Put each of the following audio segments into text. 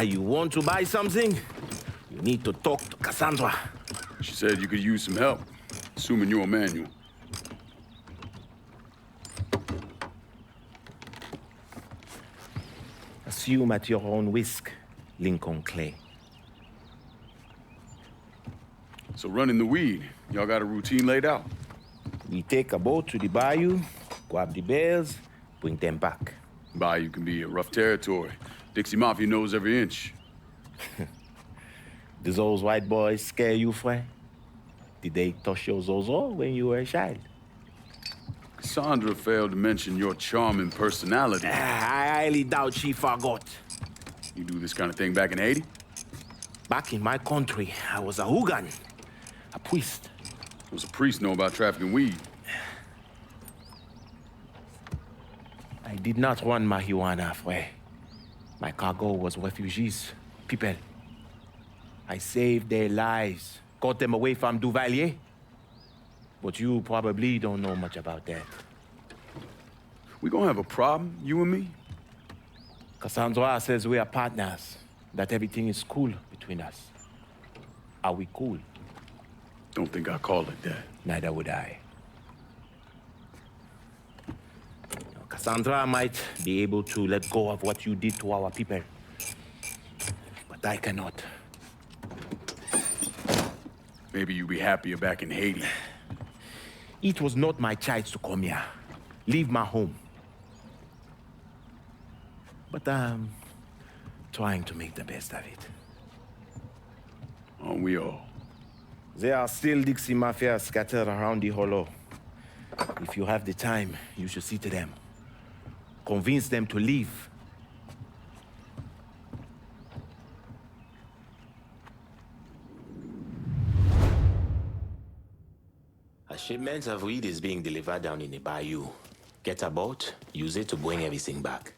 You want to buy something? You need to talk to Cassandra. She said you could use some help, assuming you're a manual. Assume at your own risk, Lincoln Clay. So running the weed, y'all got a routine laid out? We take a boat to the bayou, grab the bears, bring them back. Bayou can be a rough territory. Dixie Mafia knows every inch. Do those white boys scare you, Fred? Did they touch your zozo when you were a child? Cassandra failed to mention your charming personality. I highly doubt she forgot. You do this kind of thing back in Haiti? Back in my country, I was a hooligan, a priest. Does a priest know about trafficking weed? I did not run marijuana, Fred. My cargo was refugees, people. I saved their lives, got them away from Duvalier. But you probably don't know much about that. We gonna have a problem, you and me? Cassandra says we are partners, that everything is cool between us. Are we cool? Don't think I call it that. Neither would I. Cassandra might be able to let go of what you did to our people. But I cannot. Maybe you'd be happier back in Haiti. It was not my choice to come here. Leave my home. But I'm trying to make the best of it. Aren't we all? There are still Dixie Mafia scattered around the hollow. If you have the time, you should see to them. Convince them to leave. A shipment of weed is being delivered down in the bayou. Get a boat, use it to bring everything back.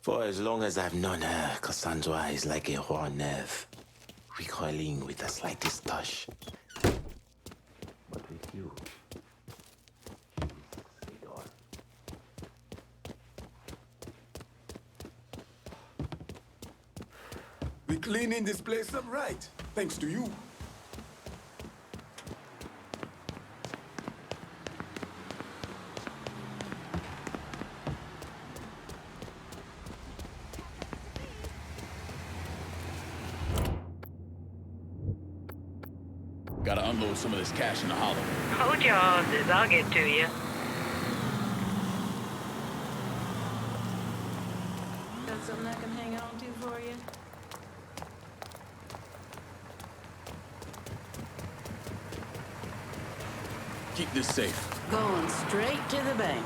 For as long as I've known her, Cassandra is like a raw nerve, recoiling with the slightest touch. But with you, she's it all. We cleaning this place up right, thanks to you. Gotta unload some of this cash in the hollow. Hold your horses, I'll get to you. Got something I can hang on to for you? Keep this safe. Going straight to the bank.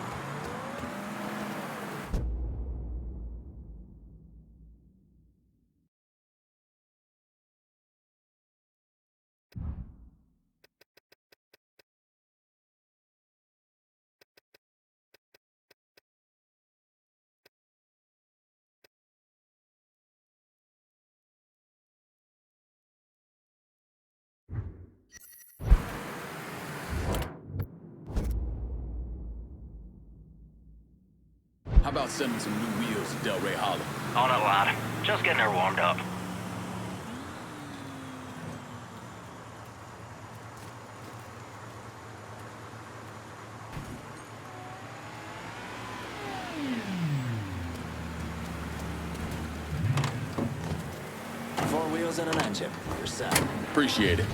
How about sending some new wheels to Delray Hollow? On it, lad. Just getting her warmed up. Four wheels and an engine. You're set. Appreciate it.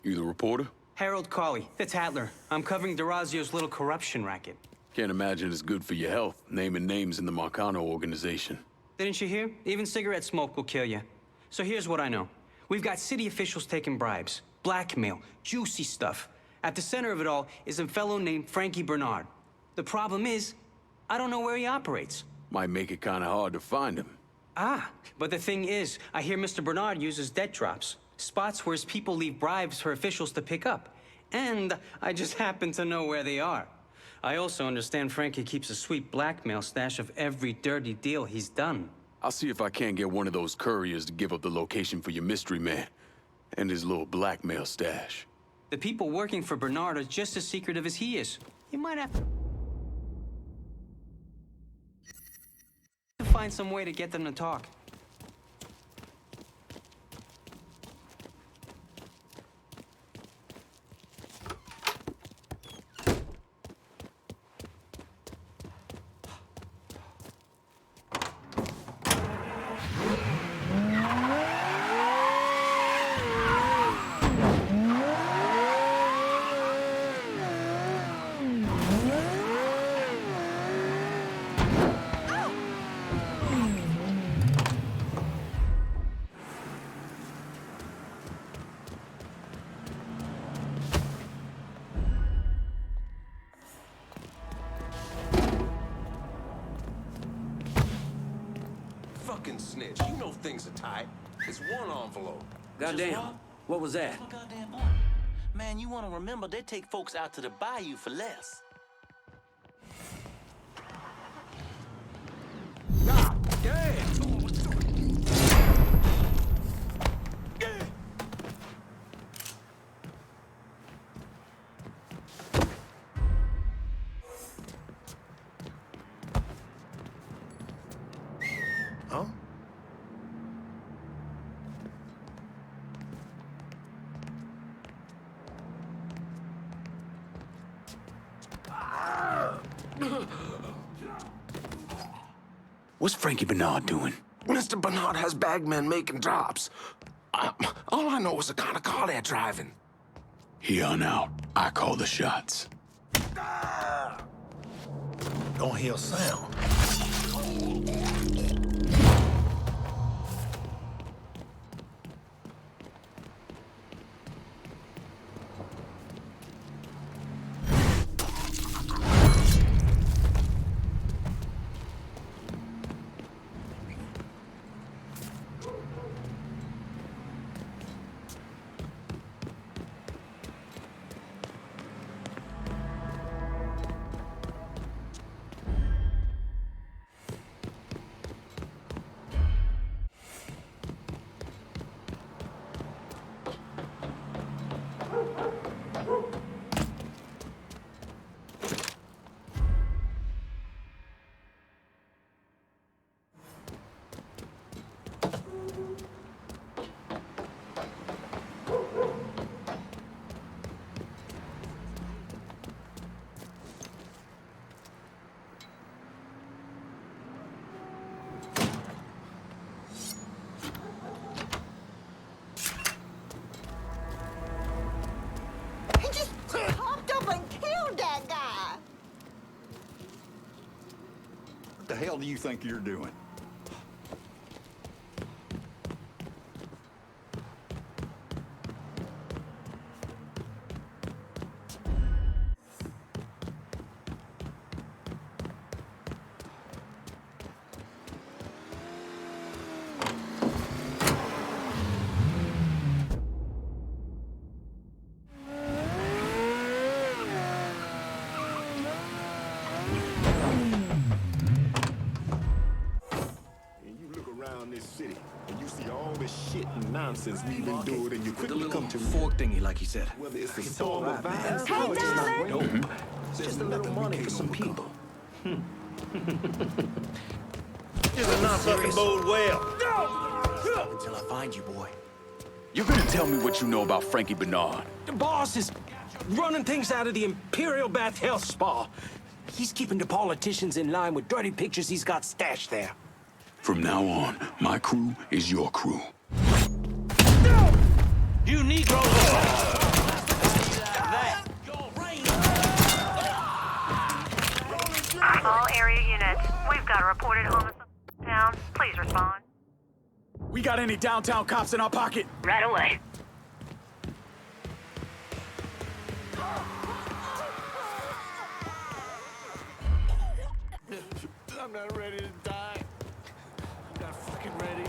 You the reporter? Harold Cawley, the Tattler. I'm covering DeRazio's little corruption racket. Can't imagine it's good for your health, naming names in the Marcano organization. Didn't you hear? Even cigarette smoke will kill you. So here's what I know. We've got city officials taking bribes, blackmail, juicy stuff. At the center of it all is a fellow named Frankie Bernard. The problem is, I don't know where he operates. Might make it kind of hard to find him. Ah, but the thing is, I hear Mr. Bernard uses debt drops. Spots where his people leave bribes for officials to pick up. And I just happen to know where they are. I also understand Frankie keeps a sweet blackmail stash of every dirty deal he's done. I'll see if I can't get one of those couriers to give up the location for your mystery man and his little blackmail stash. The people working for Bernard are just as secretive as he is. You might have to find some way to get them to talk. Fucking snitch. You know things are tight. It's one envelope. Goddamn. What was that? Goddamn what? Man, you want to remember they take folks out to the bayou for less. God damn! Huh? What's Frankie Bernard doing? Mr. Bernard has bagmen making drops. All I know is the kind of car they're driving. Here on out, I call the shots. Don't hear sound. He just hopped up and killed that guy. What the hell do you think you're doing? This city, and you see all this shit and nonsense we've been doing, and you quickly come to fork thingy, like you said. whether it's a storm of vines. Hey, darling. Just a little money for some people. This is not fucking bode well. Until I find you, boy. You're gonna tell me what you know about Frankie Bernard. The boss is running things out of the Imperial Bath Health Spa. He's keeping the politicians in line with dirty pictures he's got stashed there. From now on, my crew is your crew. You Negroes! any downtown cops in our pocket? Right away. I'm not ready to die. I'm not fucking ready.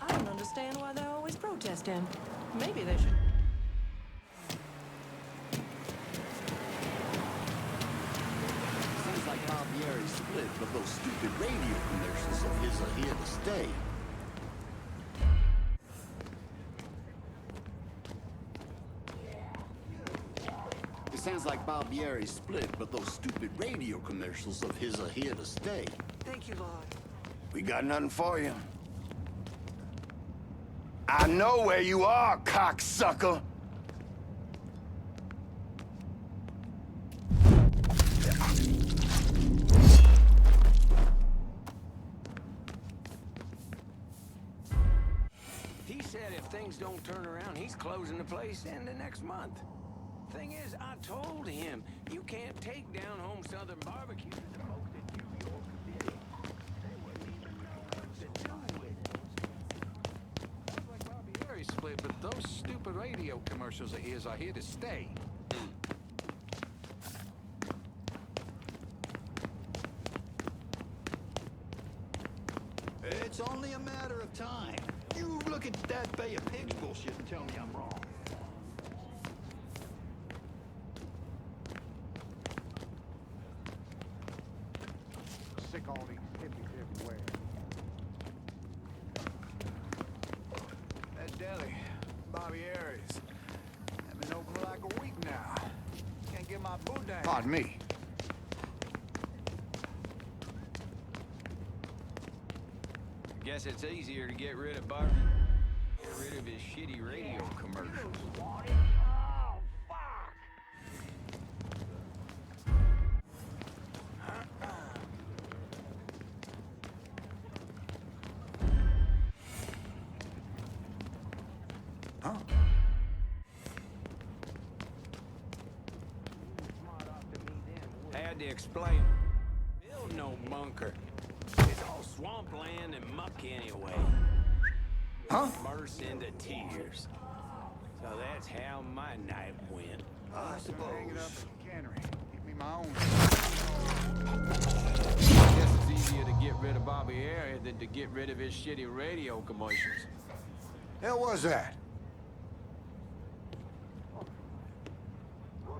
I don't understand why they're always protesting. Maybe they should. Seems like Barbieri's split, but those stupid radio commercials of his are here to stay. It sounds like Barbieri's split, but those stupid radio commercials of his are here to stay. Thank you, Lord. We got nothing for you. I know where you are, cocksucker! He said if things don't turn around, he's closing the place in the next month. Thing is, I told him, you can't take down Home Southern Barbecue. The folks in New York did it. They wouldn't even know what to do with it. Sounds like Barbieri's split, but those stupid radio commercials of his are here to stay. It's only a matter of time. You look at that Bay of Pigs bullshit and tell me I'm wrong. Sick all these hippies everywhere. That deli, Barbieri's. I've been open for like a week now. Can't get my boudin. Pardon me. Guess it's easier to get rid of get rid of his shitty radio commercials. Huh? Had to explain. Build no bunker. It's all swampland and muck anyway. Huh? Burst into tears. So that's how my night went. I suppose. Hang it up at the cannery. Give me my own. Guess it's easier to get rid of Barbieri than to get rid of his shitty radio commercials. Hell was that?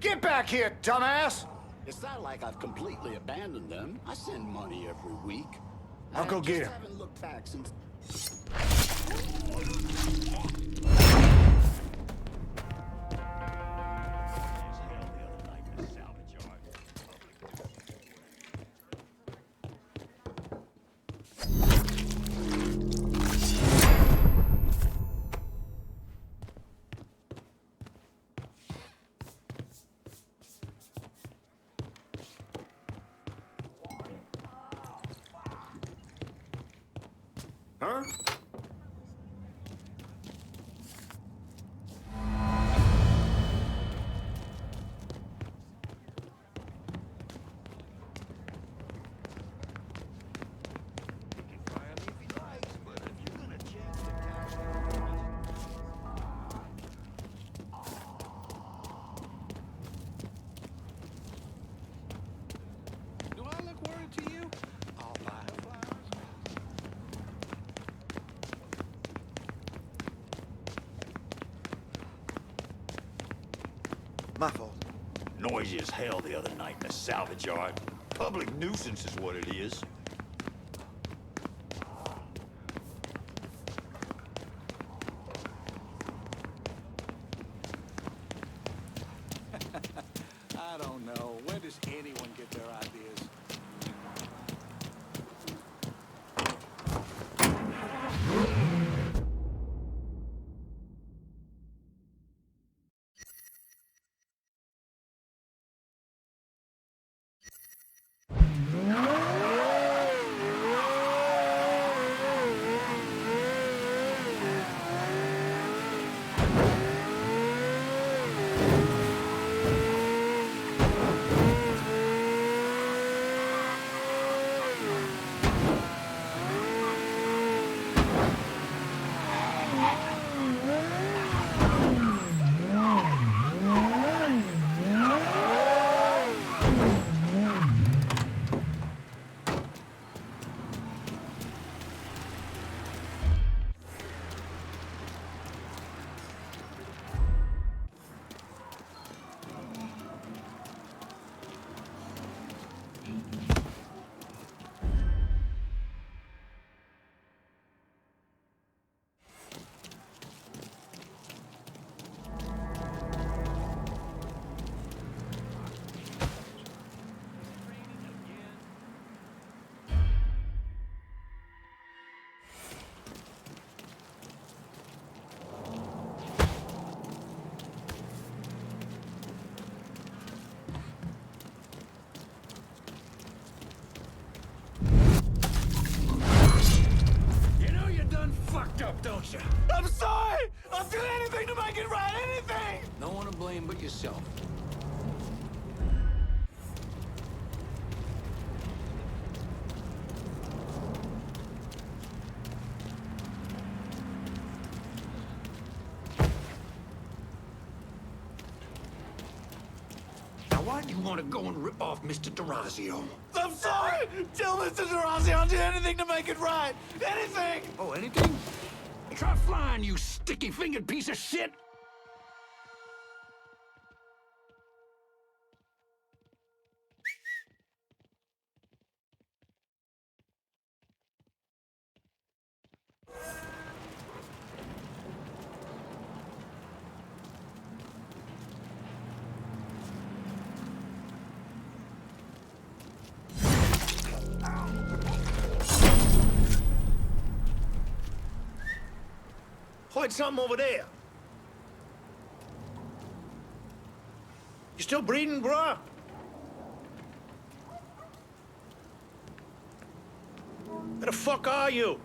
Get back here, dumbass! It's not like I've completely abandoned them. I send money every week. I'll go get him. I haven't looked back since... Huh? Do I look worried to you? I'll buy flowers. My fault. Noisy as hell the other night in the salvage yard. Public nuisance is what it is. I don't know. Where does anyone get their ideas? Fucked up, don't you? I'm sorry! I'll do anything to make it right, anything! No one to blame but yourself. Now, why do you want to go and rip off Mr. D'Orazio? I'm sorry! Tell Mr. D'Orazio I'll do anything to make it right! Anything! Oh, anything? Try flying, you sticky-fingered piece of shit! Hoyt, something over there. You still breathing, bruh? Where the fuck are you?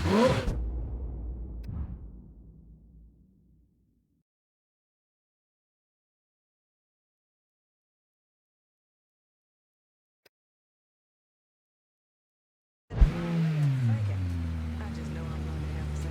I just know I'm going to have to say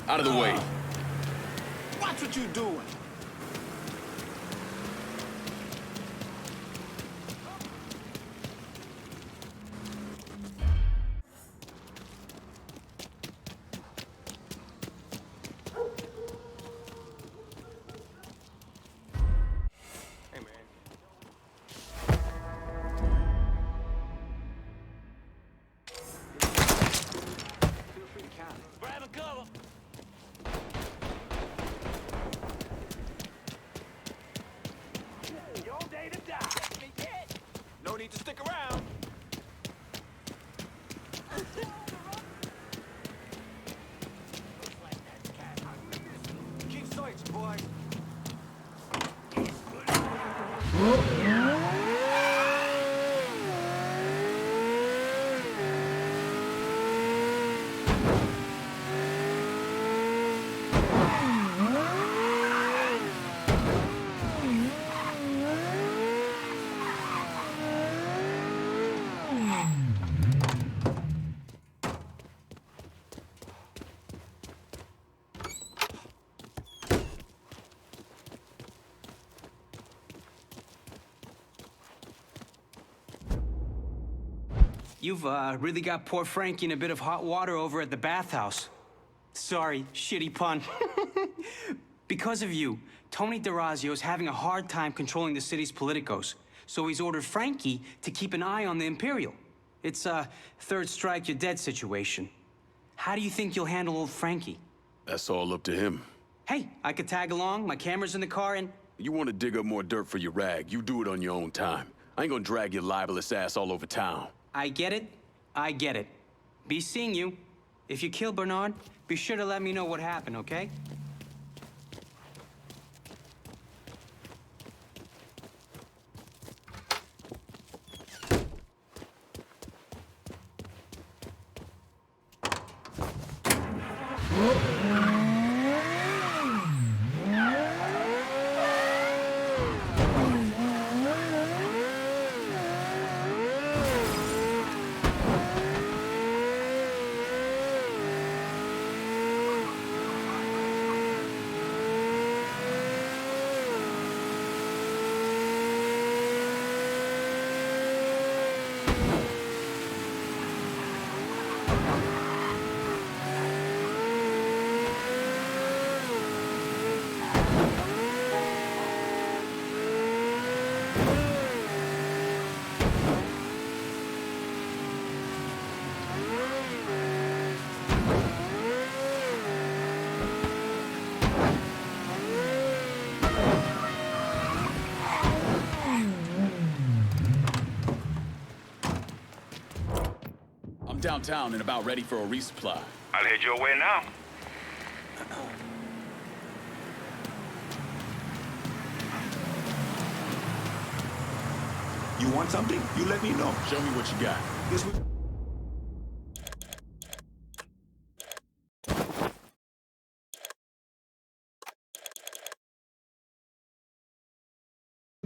Out of the way. Watch what you doing. No need to stick around. Keep searching, boys. You've really got poor Frankie in a bit of hot water over at the bathhouse. Sorry, shitty pun. Because of you, Tony DeRazio is having a hard time controlling the city's politicos. So he's ordered Frankie to keep an eye on the Imperial. It's a third strike, you're dead situation. How do you think you'll handle old Frankie? That's all up to him. Hey, I could tag along, my camera's in the car, and... You want to dig up more dirt for your rag, you do it on your own time. I ain't gonna drag your libelous ass all over town. I get it. I get it. Be seeing you. If you kill Bernard, be sure to let me know what happened, okay? Downtown and about ready for a resupply. I'll head your way now. You want something? You let me know. Show me what you got. This was...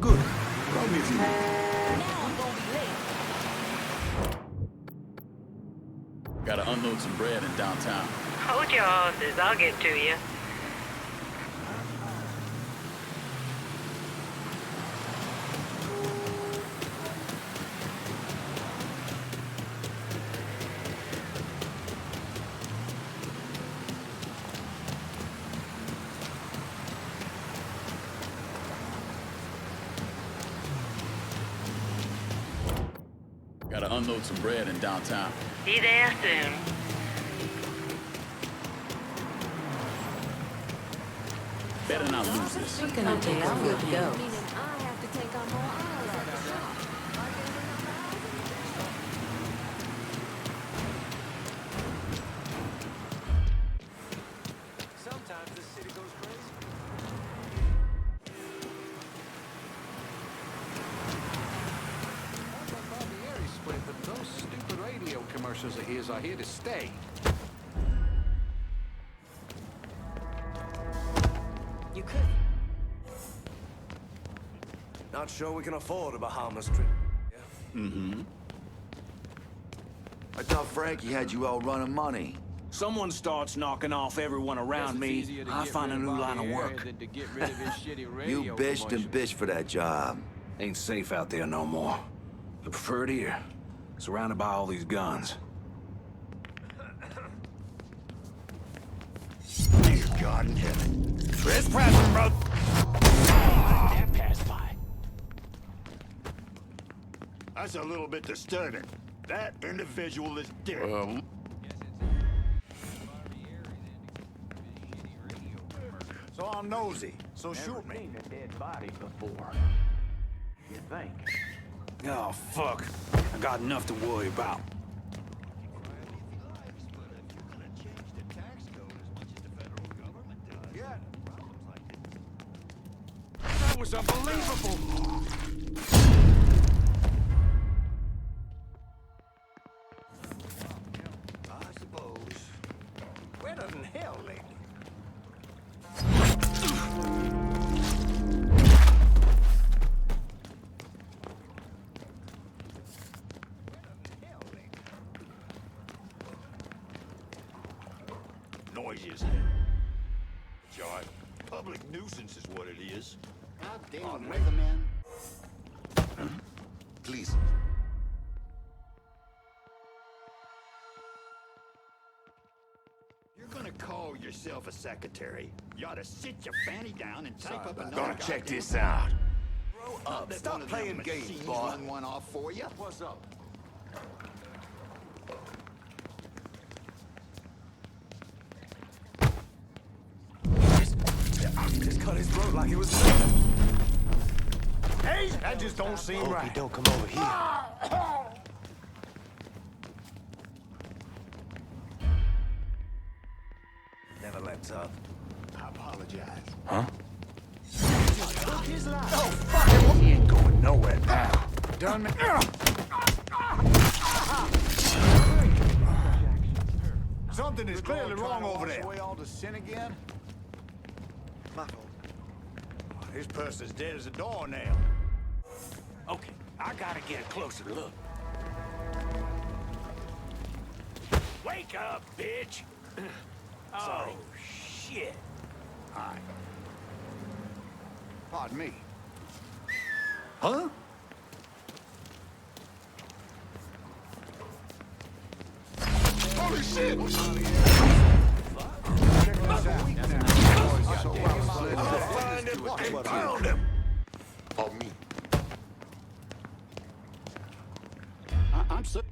Good. Call me if you need. Gotta unload some bread in downtown. Hold your horses, I'll get to you. Gotta unload some bread in downtown. Be there soon. Better not lose this. We're gonna take a good go. Sometimes this city goes crazy. Split, but those stupid radio commercials of his are here to stay. You could. Not sure we can afford a Bahamas trip. Yeah? Mm-hmm. I thought Frankie had you all running money. Someone starts knocking off everyone around me, I find a new line of work. You bitched and bitched for that job. Ain't safe out there no more. I prefer it here. Surrounded by all these guns. Dear God in heaven. Trespassing, bro! That passed by. That's a little bit disturbing. That individual is dead. So I'm nosy. So shoot me. Seen a dead body before. You think? Oh, fuck. I got enough to worry about. That was unbelievable! I suppose. Wetter than hell, lady. Noisy as hell. John, public nuisance is what it is. God damn, weatherman. Please. You're gonna call your yourself a secretary. You ought to sit your fanny down and type up another. Gonna check this out. Grow up. Stop playing games, boy. Run one off for you. What's up? Just cut his throat like it was nothing. Hey, that just don't seem right. He don't come over here. Never lets up. I apologize. Huh? Took his life. Oh, fuck it. He ain't going nowhere now. Done me. Something is clearly wrong over there. Away all the sin again? My fault. This person's dead as a doornail. Okay, I gotta get a closer look. Wake up, bitch! Sorry. Oh, shit. All right. Pardon me. Huh? Holy shit! Find him and pound him. On me. I'm so...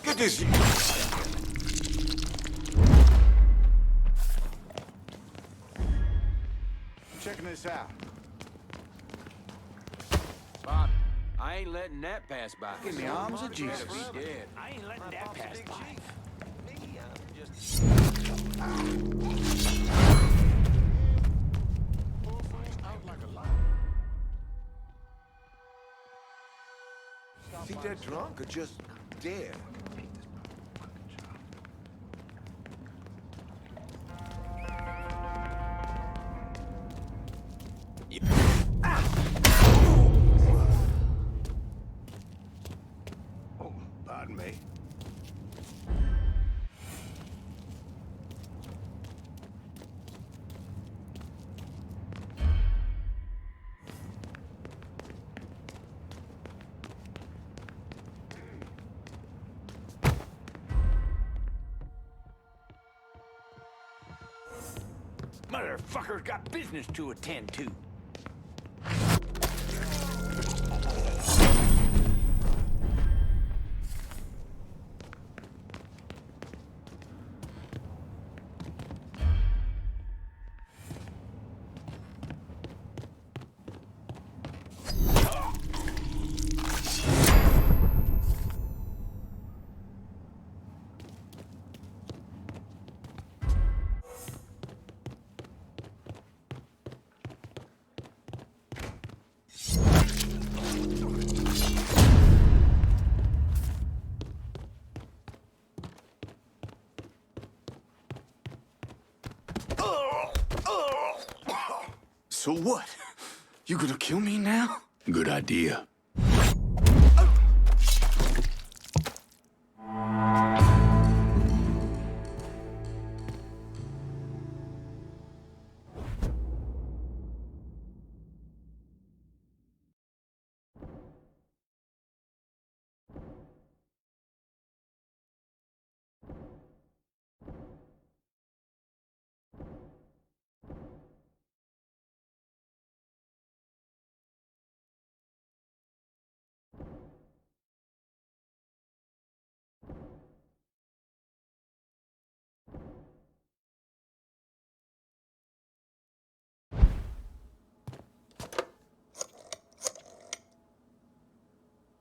Get this. I'm checking this out. Bob, I ain't letting that pass by. In the arms of Jesus. Better be dead. I ain't letting that pass by. Think they're drunk or just dead? Oh, pardon me. Motherfucker's got business to attend to. So what? You gonna kill me now? Good idea.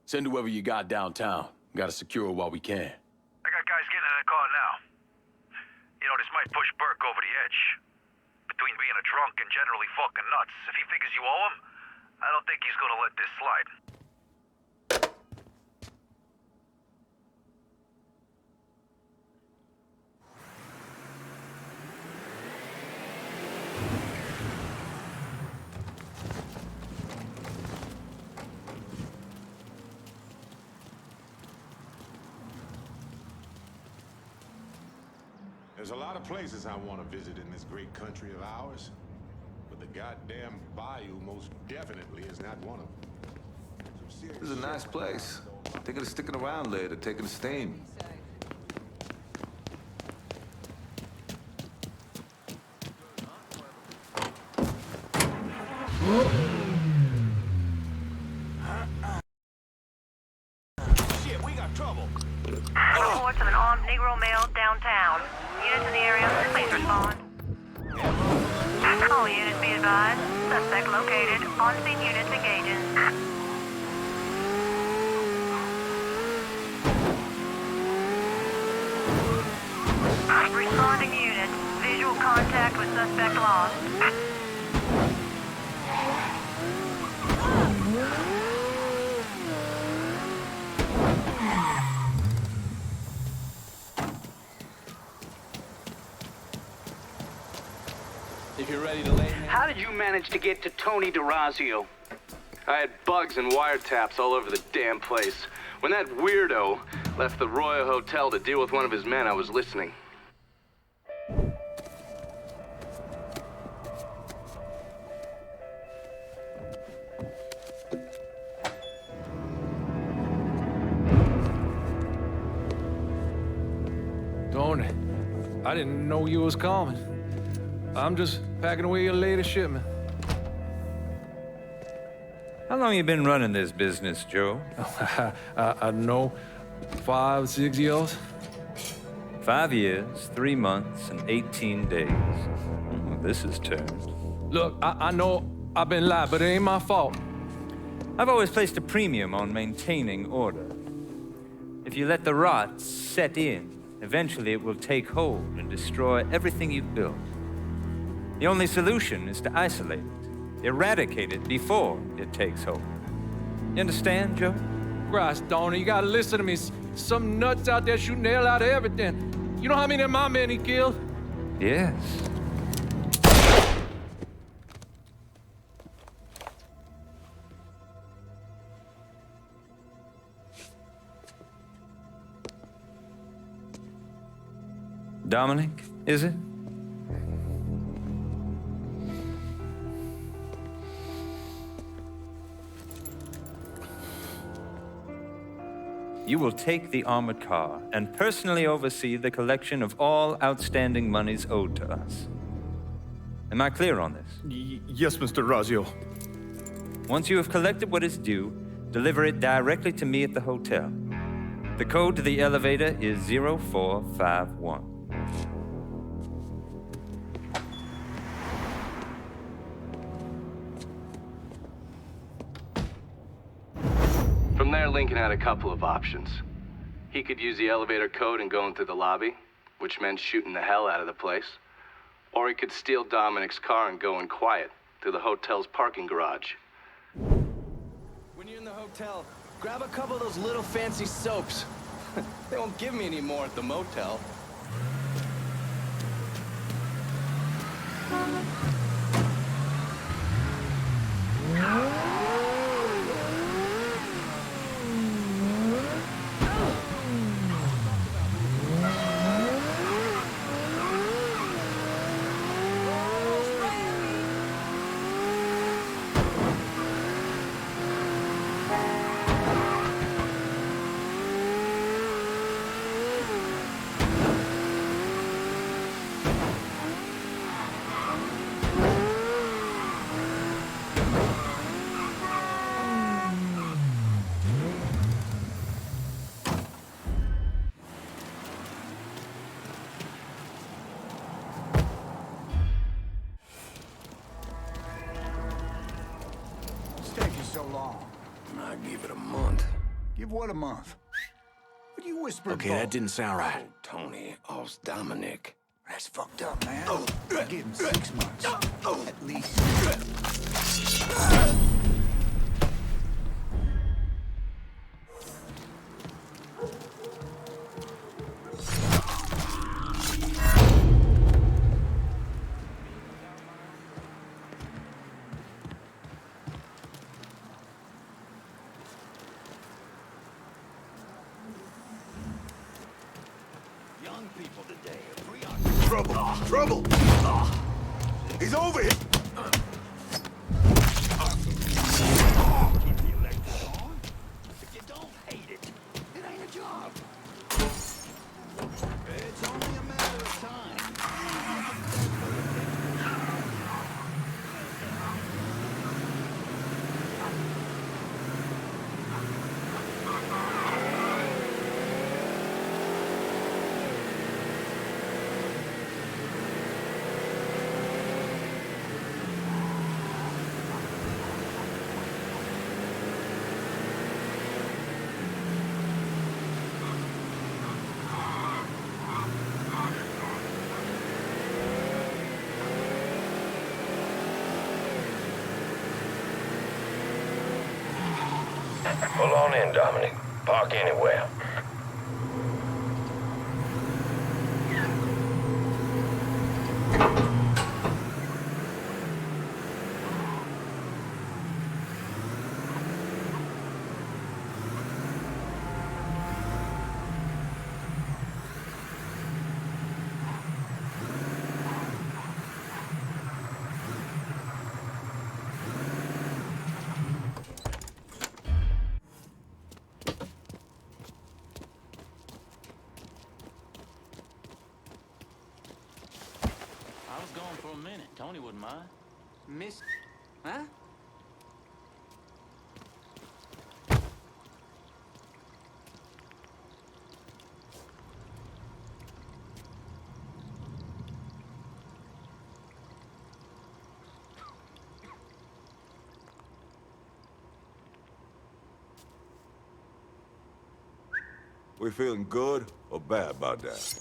Send whoever you got downtown. Gotta secure it while we can. I got guys getting in the car now. You know, this might push Burke over the edge. Between being a drunk and generally fucking nuts, if he figures you owe him, I don't think he's gonna let this slide. There's a lot of places I want to visit in this great country of ours, but The goddamn bayou most definitely is not one of them. This is a nice place. Thinking of sticking around later, taking a steam. Shit, we got trouble. Reports of an armed Negro male downtown. Units in the area, please respond. All units be advised. Suspect located. On-scene units engaging. Responding units. Visual contact with suspect lost. If you're ready to lay hands. How did you manage to get to Tony DeRazio? I had bugs and wiretaps all over the damn place. When that weirdo left the Royal Hotel to deal with one of his men, I was listening. Tony, I didn't know you was coming. I'm just packing away your latest shipment. How long you been running this business, Joe? I don't know, 5, 6 years? 5 years, 3 months, and 18 days. Well, this is turned. Look, I know I've been lied, but it ain't my fault. I've always placed a premium on maintaining order. If you let the rot set in, eventually it will take hold and destroy everything you've built. The only solution is to isolate it, eradicate it before it takes hold. You understand, Joe? Christ, Tony, you gotta listen to me. Some nuts out there shooting the hell out of everything. You know how many of my men he killed? Yes. Dominic, is it? You will take the armored car and personally oversee the collection of all outstanding monies owed to us. Am I clear on this? Yes, Mr. Razio. Once you have collected what is due, deliver it directly to me at the hotel. The code to the elevator is 0451. From there, Lincoln had a couple of options. He could use the elevator code and go into the lobby, which meant shooting the hell out of the place. Or he could steal Dominic's car and go in quiet to the hotel's parking garage. When you're in the hotel, grab a couple of those little fancy soaps. They won't give me any more at the motel. So long. I give it a month. Give what a month? What do you whisper? Okay, that didn't sound right. Oh, Tony, all's Dominic. That's fucked up, man. I give him 6 months. At least. People today Trouble! Trouble! He's over here! Pull on in, Dominic. Park anywhere. I was gone for a minute. Tony wouldn't mind. Miss... Huh? We feeling good or bad about that?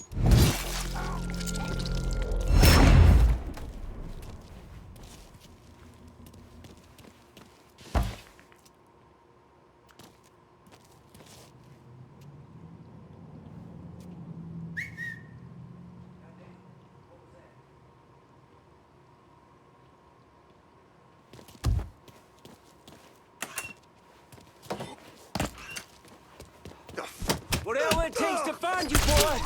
Whatever it takes to find you, boy!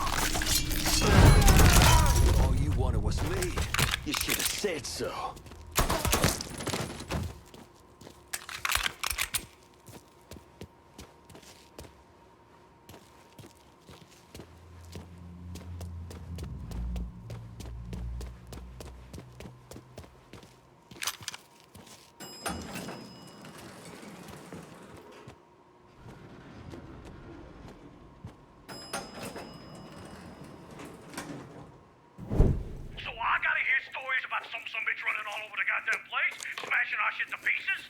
All you wanted was me. You should have said so. Some bitch running all over the goddamn place, smashing our shit to pieces.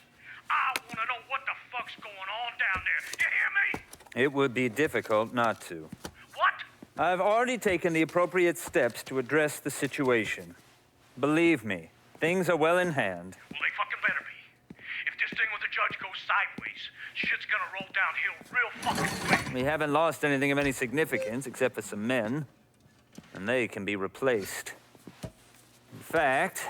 I wanna know what the fuck's going on down there. You hear me? It would be difficult not to. What? I've already taken the appropriate steps to address the situation. Believe me, things are well in hand. Well, they fucking better be. If this thing with the judge goes sideways, shit's gonna roll downhill real fucking quick. We haven't lost anything of any significance except for some men, and they can be replaced. In fact,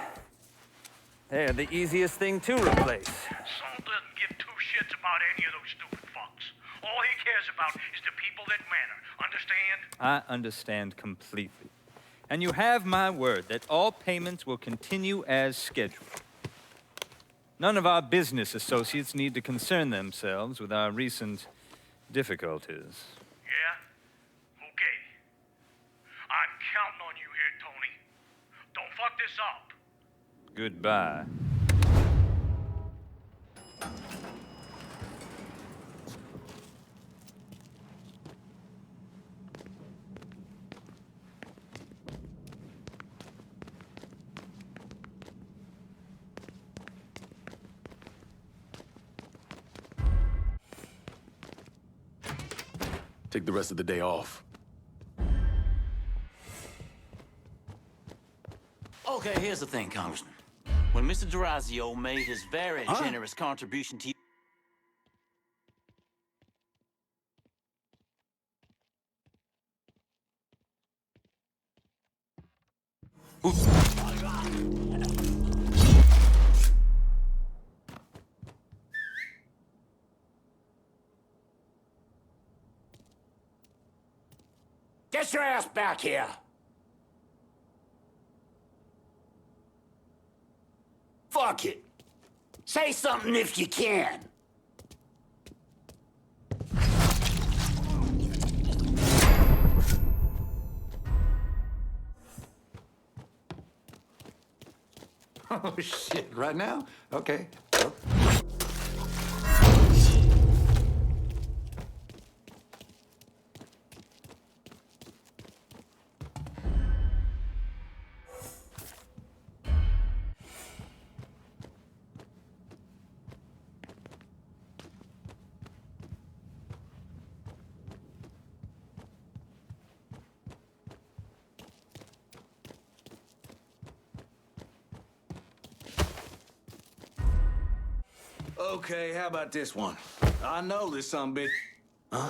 they're the easiest thing to replace. Saul doesn't give two shits about any of those stupid fucks. All he cares about is the people that matter. Understand? I understand completely. And you have my word that all payments will continue as scheduled. None of our business associates need to concern themselves with our recent difficulties. Yeah? Okay. I'm counting on you here, Tony. Don't fuck this up. Goodbye. Take the rest of the day off. Okay, here's the thing, Congressman. When Mr. D'Orazio made his very generous contribution to you... Get your ass back here! Fuck it. Say something if you can. Oh, shit. Right now? Okay. Okay, how about this one? I know this sumbitch. Huh?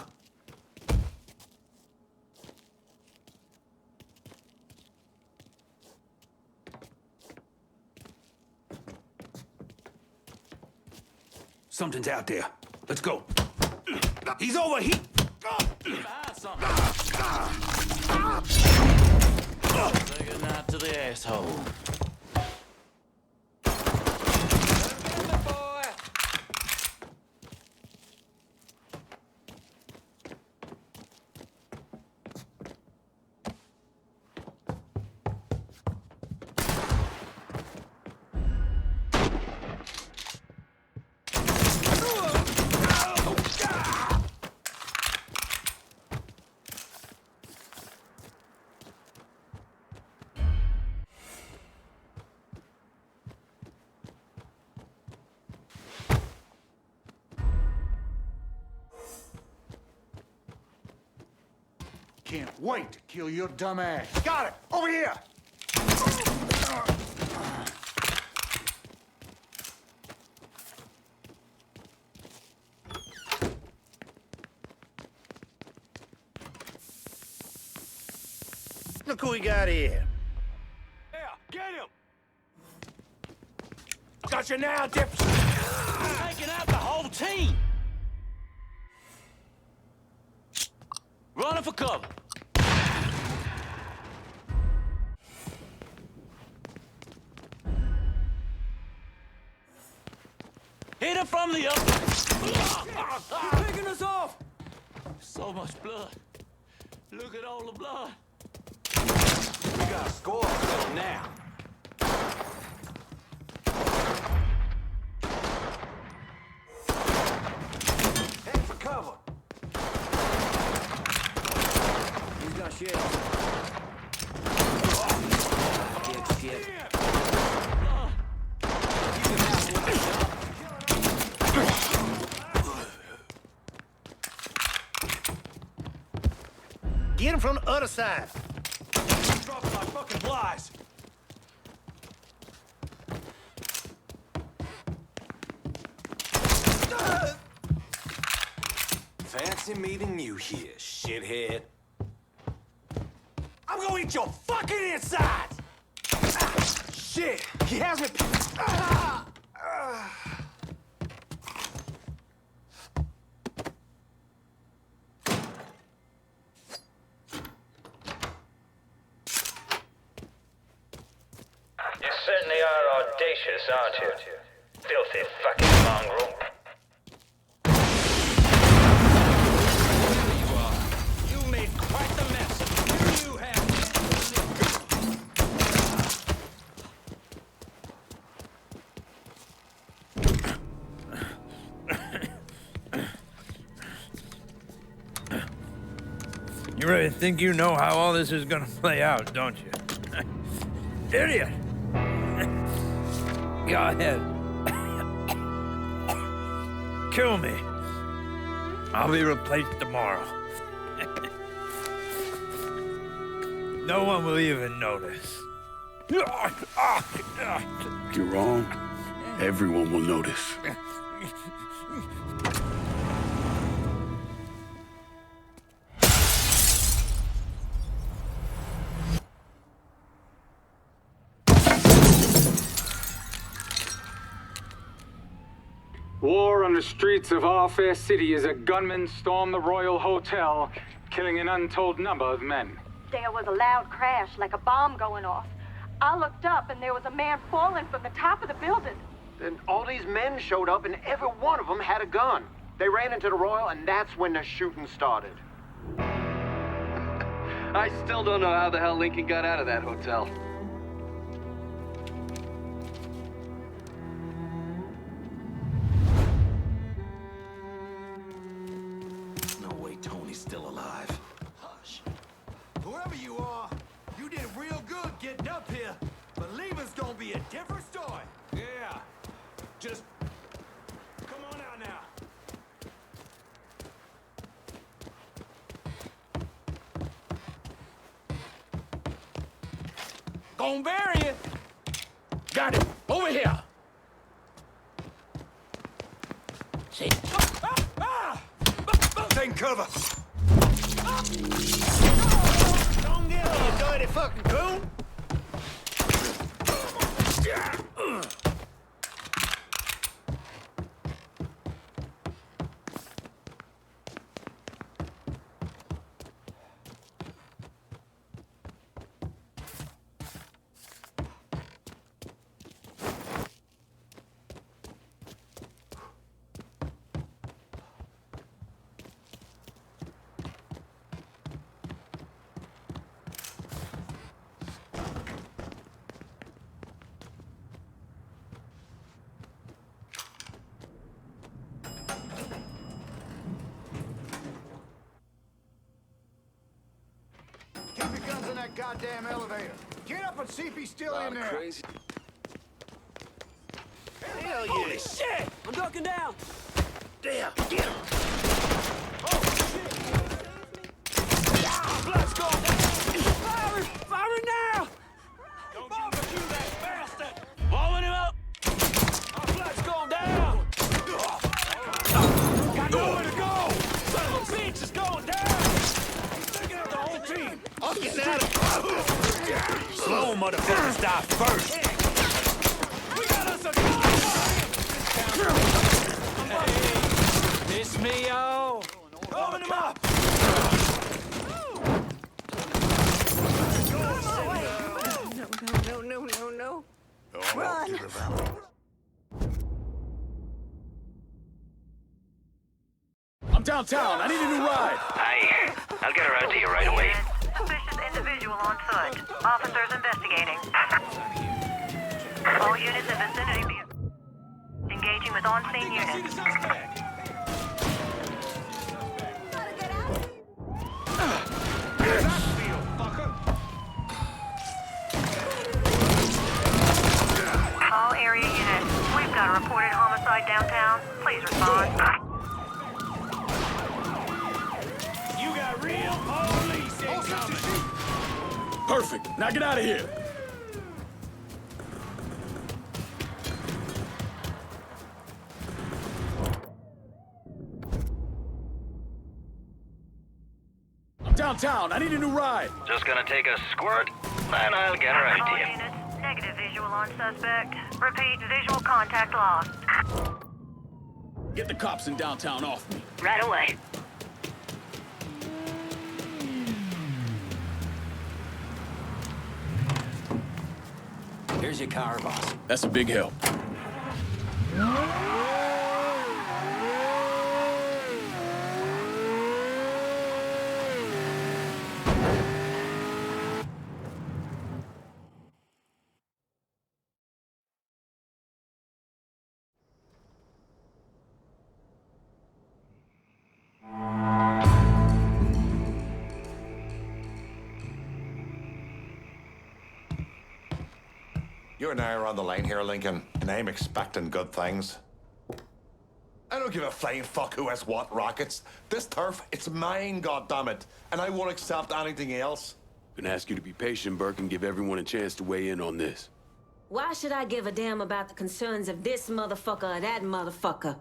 Something's out there. Let's go. He's over here. Say goodnight to the asshole. Can't wait to kill your dumb ass. Got it! Over here! Look who we got here. Yeah, get him! Got you now, dipshit! Taking out the whole team! Running for cover. Hit him from the up. You're picking us off! So much blood. Look at all the blood. We got a score now. Head for cover. He's got shit. Shit. Get him from the other side. Dropping my fucking flies. Fancy meeting you here, shithead. I'm gonna eat your fucking insides! Shit! He has me... You certainly are audacious, aren't you? Filthy fucking mongrel. You made quite the mess. You have. You really think you know how all this is gonna play out, don't you? Idiot! Go ahead. Kill me. I'll be replaced tomorrow. No one will even notice. You're wrong. Everyone will notice. War on the streets of our fair city as a gunman stormed the Royal Hotel, killing an untold number of men. There was a loud crash, like a bomb going off. I looked up and there was a man falling from the top of the building. Then all these men showed up and every one of them had a gun. They ran into the Royal and that's when the shooting started. I still don't know how the hell Lincoln got out of that hotel. No way Tony's still alive. Hush. Whoever you are, you did real good getting up here. But leaving's gonna be a different story. Yeah. Just come on out now. Gonna bury you. Got it. Over here. Taking cover. Don't get on, you dirty fucking coon. Keep your guns in that goddamn elevator. Get up and see if he's still in there. Crazy. Hell yeah. Holy shit! I'm ducking down. Damn, get him. Oh, shit. Blood's going down. Firing! Firing now! Don't you do that bastard. Blowing him up. Our blood's going down. Got nowhere to go. Son of a bitch is going down. He's taking out the whole team. I'll get out of here. Slow motherfuckers die first. We got us a gun. It's me, yo. Blowing him up. No. Run. I'm downtown. I need a new ride. Hey, I'll get around to you right away. Suspicious individual on foot. Officers investigating. All units in vicinity be engaging with on-scene units. All area units, we've got a reported homicide downtown. Please respond. You got real police incoming. Perfect. Now get out of here. I'm downtown. I need a new ride. Just gonna take a squirt, and I'll get around to All you. units, negative visual on suspect. Repeat, visual contact lost. Get the cops in downtown off me. Right away. Here's your car, boss. That's a big help. You and I are on the line here, Lincoln, and I'm expecting good things. I don't give a flying fuck who has what rockets. This turf, it's mine, goddammit, and I won't accept anything else. I'm gonna ask you to be patient, Burke, and give everyone a chance to weigh in on this. Why should I give a damn about the concerns of this motherfucker or that motherfucker?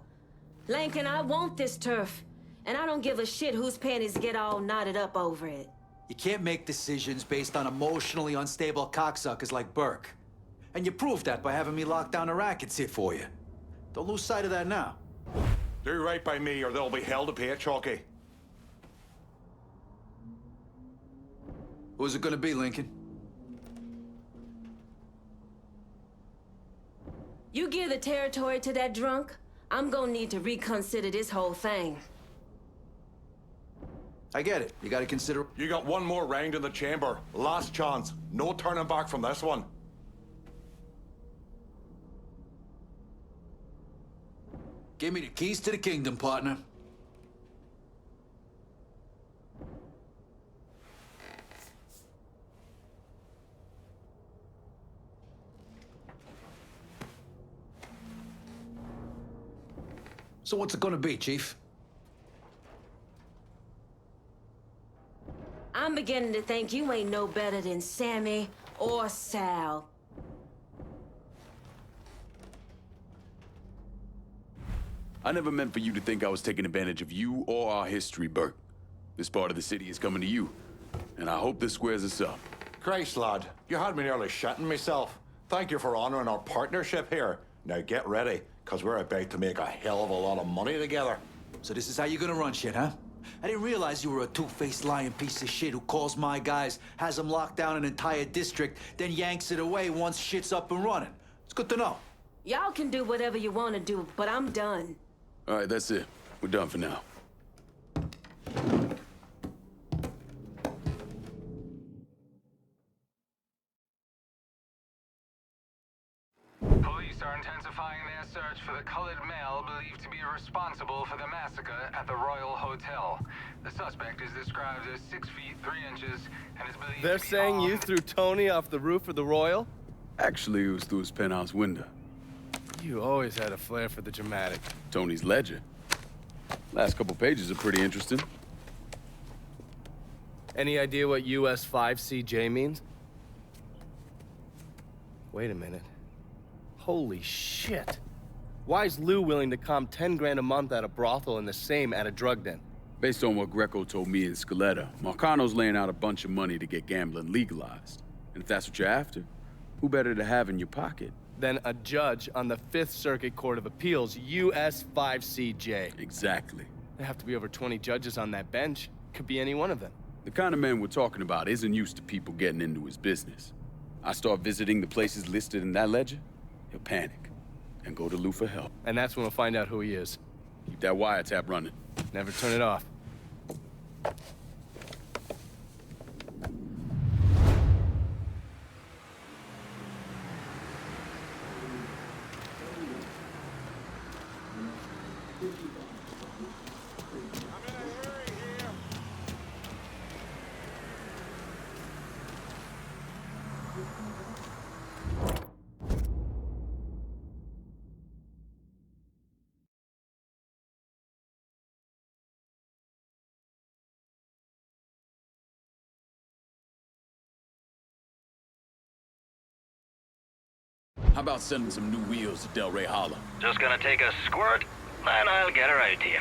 Lincoln, I want this turf, and I don't give a shit whose panties get all knotted up over it. You can't make decisions based on emotionally unstable cocksuckers like Burke. And you proved that by having me lock down the rackets here for you. Don't lose sight of that now. Do right by me or there'll be hell to pay, Chalky. Who's it gonna be, Lincoln? You give the territory to that drunk, I'm gonna need to reconsider this whole thing. I get it. You gotta consider... You got one more round in the chamber. Last chance. No turning back from this one. Give me the keys to the kingdom, partner. So what's it gonna be, Chief? I'm beginning to think you ain't no better than Sammy or Sal. I never meant for you to think I was taking advantage of you or our history, Burke. This part of the city is coming to you, and I hope this squares us up. Christ, lad, you had me nearly shitting myself. Thank you for honoring our partnership here. Now get ready, because we're about to make a hell of a lot of money together. So this is how you're gonna run shit, huh? I didn't realize you were a two-faced lying piece of shit who calls my guys, has them lock down an entire district, then yanks it away once shit's up and running. It's good to know. Y'all can do whatever you want to do, but I'm done. All right, that's it. We're done for now. Police are intensifying their search for the colored male believed to be responsible for the massacre at the Royal Hotel. The suspect is described as 6 feet 3 inches and is believed They're to be saying you armed. threw Tony off the roof of the Royal? Actually, it was through his penthouse window. You always had a flair for the dramatic. Tony's ledger. Last couple pages are pretty interesting. Any idea what US 5CJ means? Wait a minute. Holy shit. Why is Lou willing to comp 10 grand a month at a brothel and the same at a drug den? Based on what Greco told me in Scaletta, Marcano's laying out a bunch of money to get gambling legalized. And if that's what you're after, who better to have in your pocket? Then a judge on the Fifth Circuit Court of Appeals, US 5CJ. Exactly. There have to be over 20 judges on that bench. Could be any one of them. The kind of man we're talking about isn't used to people getting into his business. I start visiting the places listed in that ledger, he'll panic and go to Lou for help. And that's when we'll find out who he is. Keep that wiretap running. Never turn it off. How about sending some new wheels to Delray Hollow? Just gonna take a squirt, and I'll get her out to you.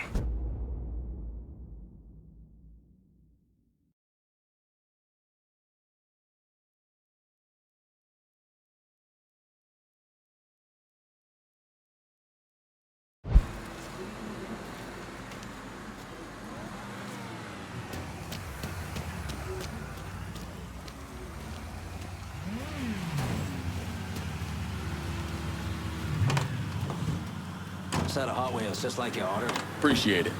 Set of Hot Wheels just like you ordered. Appreciate it.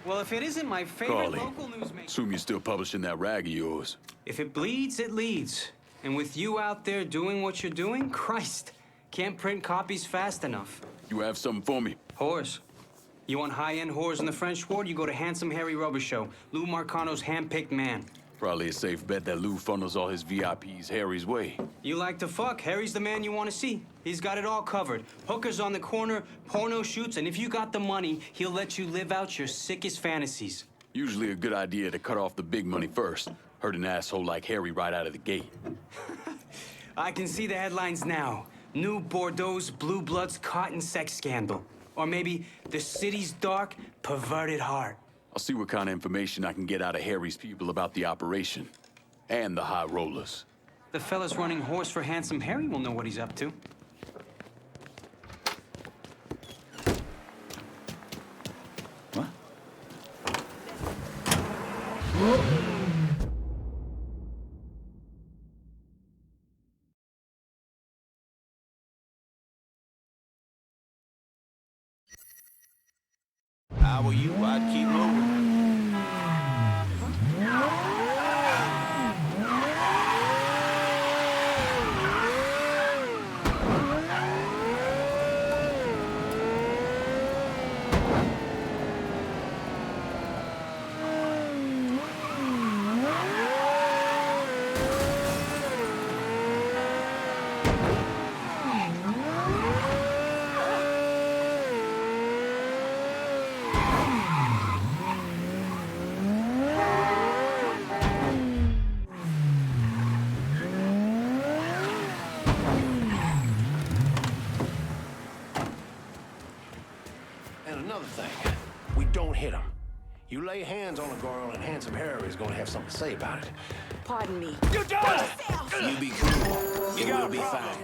Well, if it isn't my favorite Carly, local newsmaker... assume you're still publishing that rag of yours. If it bleeds, it leads. And with you out there doing what you're doing, Christ, can't print copies fast enough. You have something for me? Whores. You want high-end whores in the French ward, you go to Handsome Harry Rubber Show, Lou Marcano's hand-picked man. Probably a safe bet that Lou funnels all his VIPs Harry's way. You like to fuck, Harry's the man you want to see. He's got it all covered. Hookers on the corner, porno shoots, and if you got the money, he'll let you live out your sickest fantasies. Usually a good idea to cut off the big money first. Hurt an asshole like Harry right out of the gate. I can see the headlines now. New Bordeaux's Blue Bloods cotton sex scandal. Or maybe the city's dark, perverted heart. I'll see what kind of information I can get out of Harry's people about the operation. And the high rollers. The fellas running horse for Handsome Harry will know what he's up to. What? How are you? I'd keep moving. Hit him. You lay hands on a girl and Handsome Harry is gonna have something to say about it. Pardon me. You done it! You be cool. You will be fine.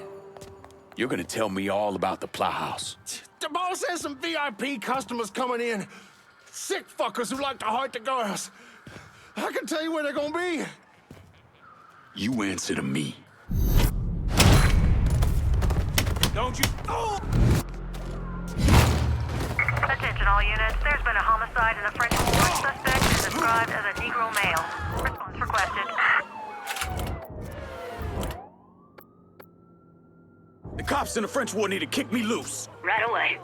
You're gonna tell me all about the Plowhouse. The boss has some VIP customers coming in. Sick fuckers who like to hurt the girls. I can tell you where they're gonna be. You answer to me. Don't you? Oh! Attention all units, there's been a homicide in the French ward. Suspect is described as a Negro male. Response requested. The cops in the French ward need to kick me loose. Right away.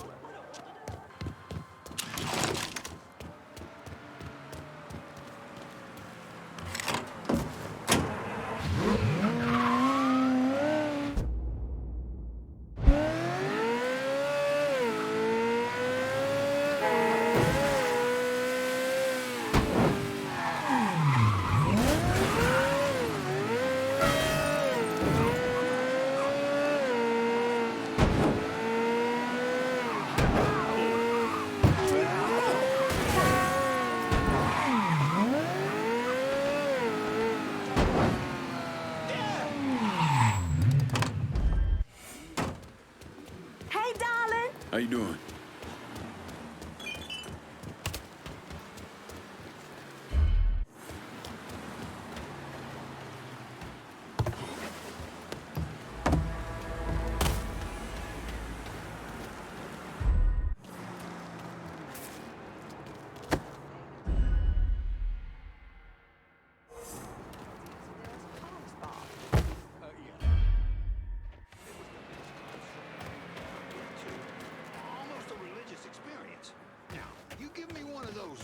How you doing?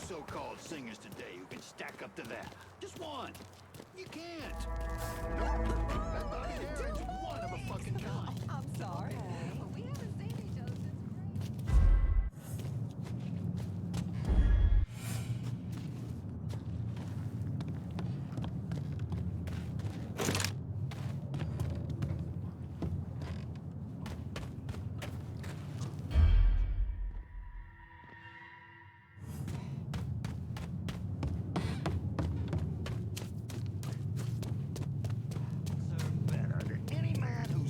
So-called singers today who can stack up to that. Just one. You can't. Nope. That Bobby Darin's one of a fucking kind. I'm sorry. We haven't seen each other since...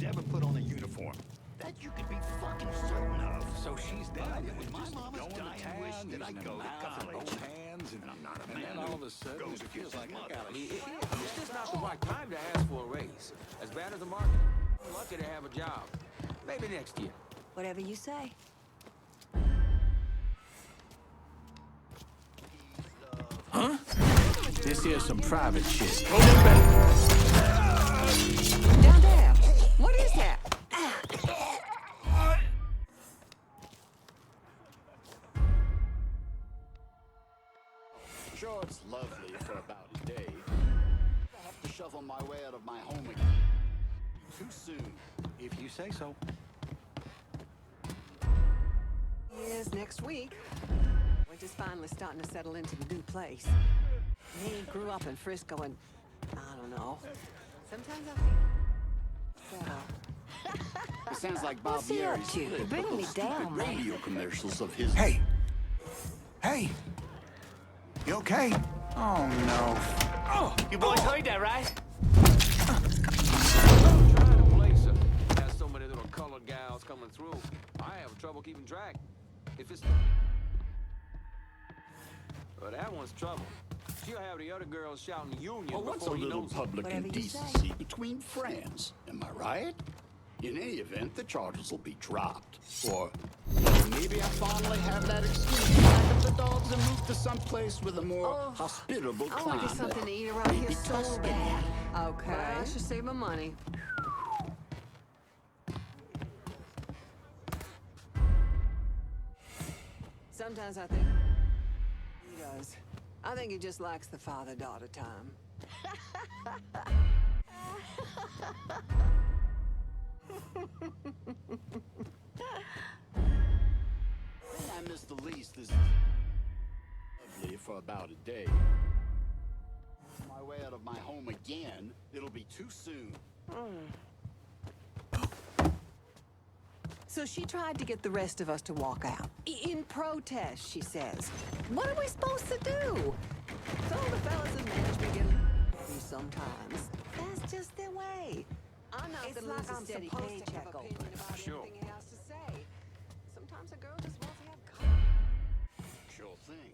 Ever put on a uniform. That you can be fucking certain of. So she's dead. It was my mama's dying wish that I go to college. Hands and I'm not a man, man all who of a sudden goes it feels against like his I mother. got it's just not the right time to ask for a raise. As bad as the market, I'm lucky to have a job. Maybe next year. Whatever you say. Huh? This here's some private shit. Down there. What is that? Sure, it's lovely for about a day. I have to shovel my way out of my home again. Too soon, if you say so. Yes, next week. We're just finally starting to settle into the new place. Me grew up in Frisco and I don't know. Sometimes I think It sounds like Bob What's he up Yerry's to? split Bring me down, man. radio commercials of his. Hey! Hey! You okay? Oh, no. Oh! You boys heard that, right? Has so many little colored gals coming through. I have trouble keeping track. If it's well, that one's trouble. She'll have the other girls shouting union Well, what's a before he little knows public Whatever you indecency say. between friends? Am I right? In any event, the charges will be dropped. Or maybe I finally have that excuse to pack up the dogs and move to someplace with a more hospitable I want climate. to get something to eat around here so bad. Okay. Well, I should save my money. Sometimes I think he does. I think he just likes the father-daughter time. The thing I miss the least is lovely for about a day. My way out of my home again, it'll be too soon. So she tried to get the rest of us to walk out. In protest, she says. What are we supposed to do? So the fellas in management get me sometimes. That's just their way. I'm not It's gonna like lose I'm a steady supposed to have paycheck over opinion about sure. everything he has to say. Sometimes a girl just wants to have Sure thing.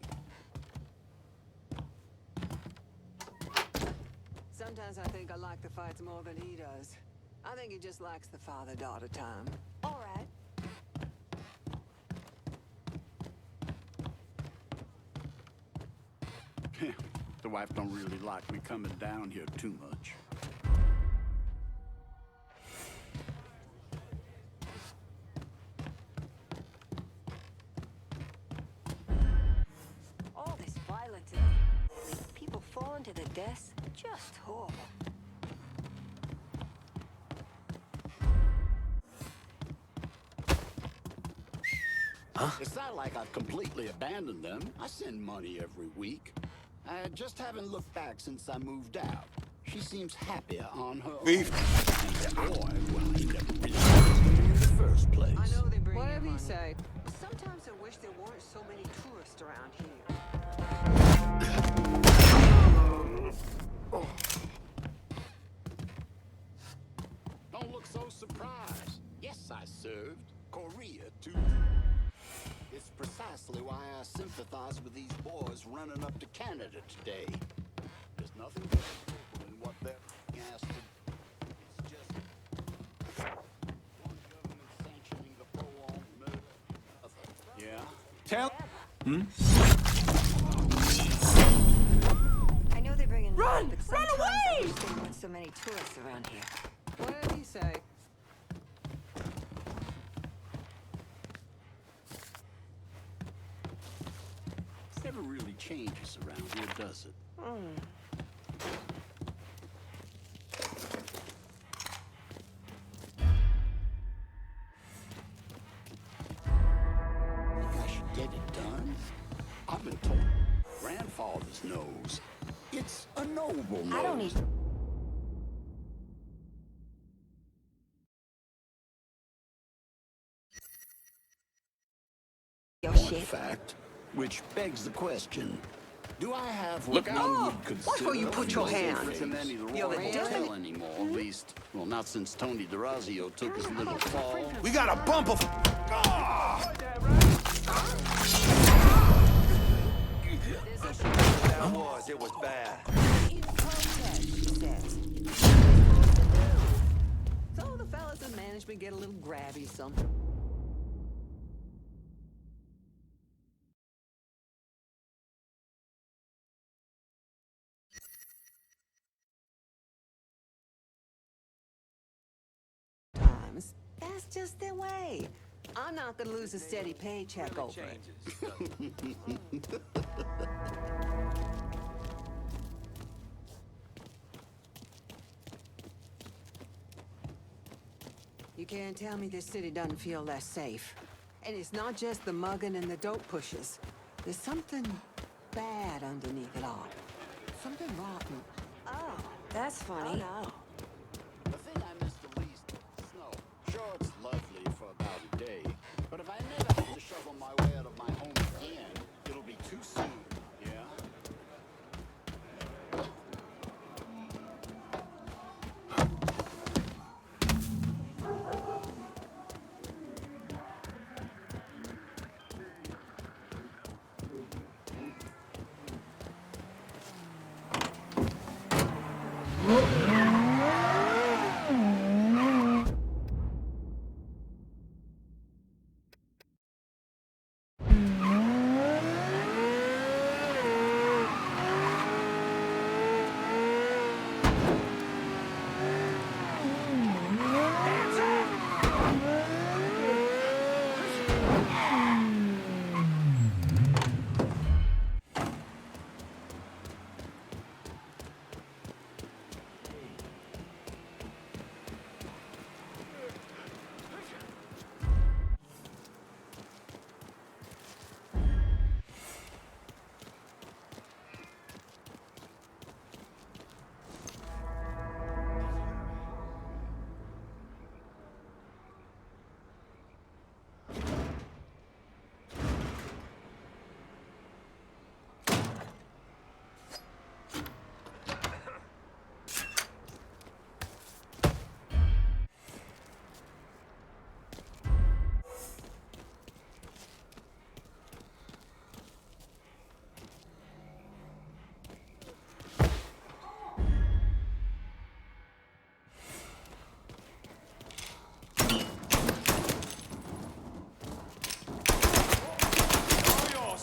Sometimes I think I like the fights more than he does. I think he just likes the father-daughter time. All right. The wife don't really like me coming down here too much. All this violence and people falling to their deaths, just horrible. It's not like I've completely abandoned them. I send money every week. I just haven't looked back since I moved out. She seems happier on her Beef. own. And that boy, well, he never really liked me in the first place. I know they bring Whatever you say. Sometimes I wish there weren't so many tourists around here. Don't look so surprised. Yes, I served Korea too. It's precisely why I sympathize with these boys running up to Canada today. There's nothing good in what they're asked to do. It's just one government sanctioning the prolonged murder of the other. Yeah. Tell. I know they bring in Run! but Run sometimes I away! wish there weren't so many tourists around here. Whatever you say. It never really changes around here, does it? Think I should get it done? I've been told grandfather's nose. It's a noble nose. I don't need... your One shit. fact, which begs the question. Do I have Look what out. one would consider Watch where you put your hand. in any the You're Royal the Hotel devil. anymore, at least. Well, not since Tony DeRazio took his little fall. We got a bump of. That was, it was bad. In protest, she says. So the fellas in management get a little grabby some. That's just their way. I'm not gonna lose a steady paycheck over it. You can't tell me this city doesn't feel less safe. And it's not just the mugging and the dope pushes. There's something bad underneath it all. Something rotten. Oh, that's funny. Oh, no. The thing I miss the least is snow. Sure, it's lovely for about a day, but if I never have to shovel my way out of my home again, it'll be too soon, yeah?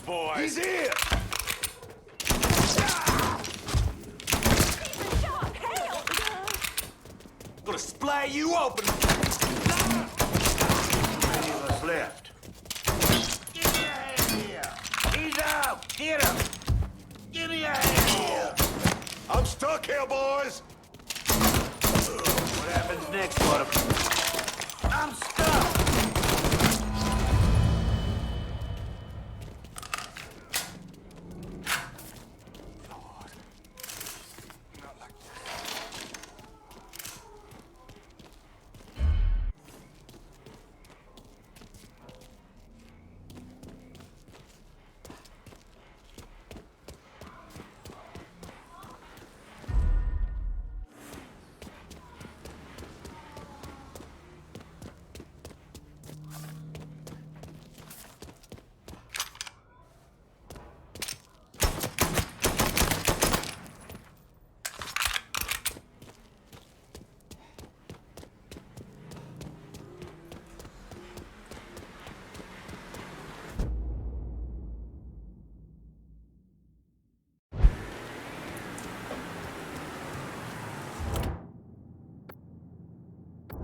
Boys. He's here! I'm gonna splat you open. Many of us left. Give me a hand here! He's out! Get him! Give me a hand here! I'm stuck here, boys! What happens next, motherfucker? I'm stuck!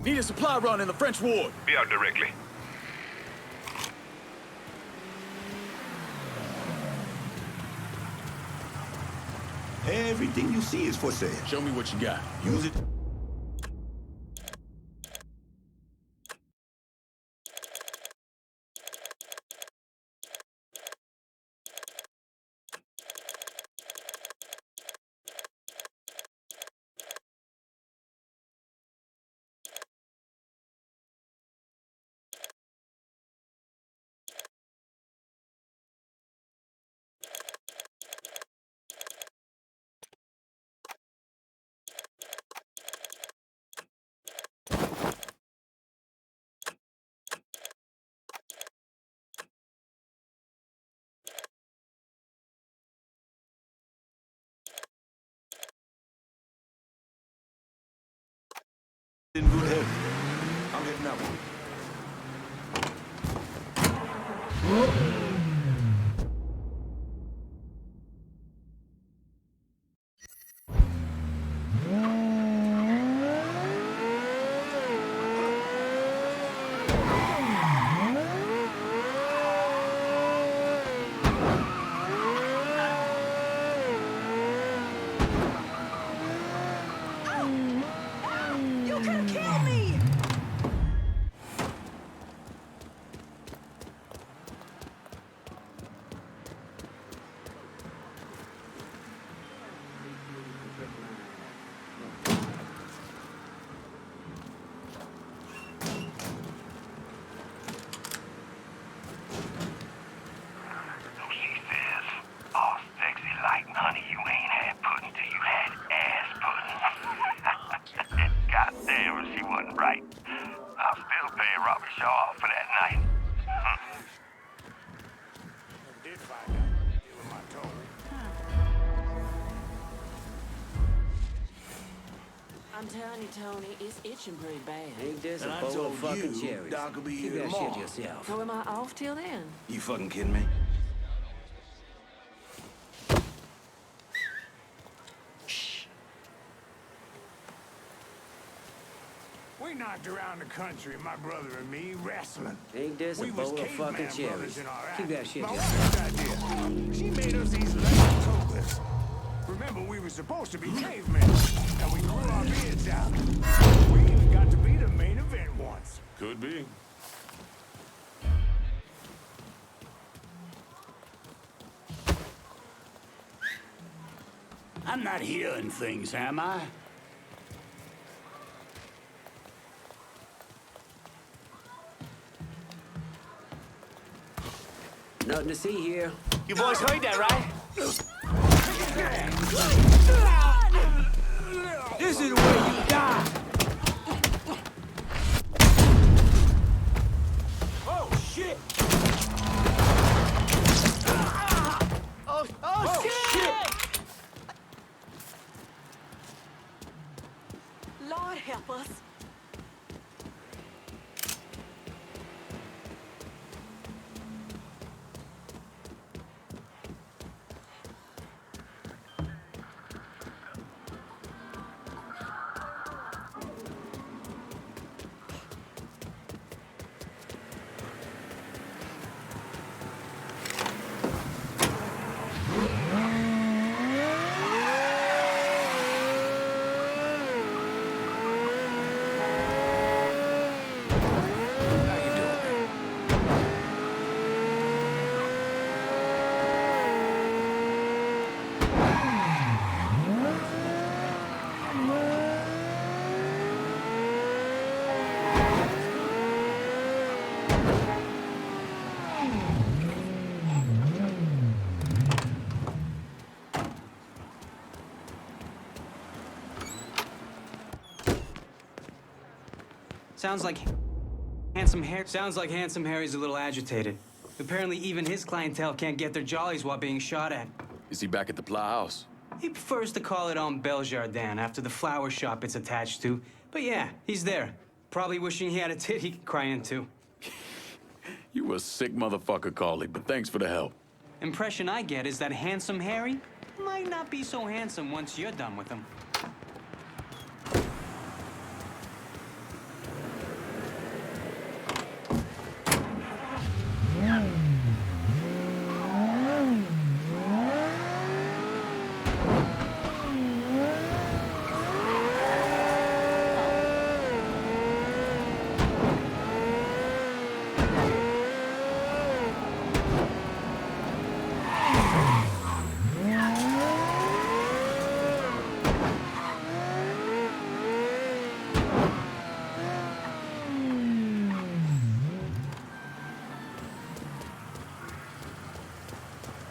Need a supply run in the French ward. Be out directly. Everything you see is for sale. Show me what you got. Use it. In good health. I'm hitting that one. I'm telling you, Tony, it's itching pretty bad. Ain't this And a I bowl of told fucking you cherries? Doc will be Keep here that tomorrow. shit to yourself. So am I off till then? You fucking kidding me? We knocked around the country, my brother and me, wrestling. Ain't this a we was bowl of caveman fucking cherries? brothers in our Keep act. that shit My to wife's idea. She made us these leather togas. Remember, we were supposed to be cavemen, and we grew our beards out. We even got to be the main event once. Could be. I'm not hearing things, am I? Nothing to see here. You boys heard that, right? This is the way you die. Oh, shit. Oh, shit. Lord help us. Sounds like Handsome Harry's a little agitated. Apparently even his clientele can't get their jollies while being shot at. Is he back at the Plow House? He prefers to call it on Beljardin after the flower shop it's attached to. But yeah, he's there. Probably wishing he had a tit he could cry into. You a sick motherfucker, Carly, but thanks for the help. Impression I get is that Handsome Harry might not be so handsome once you're done with him.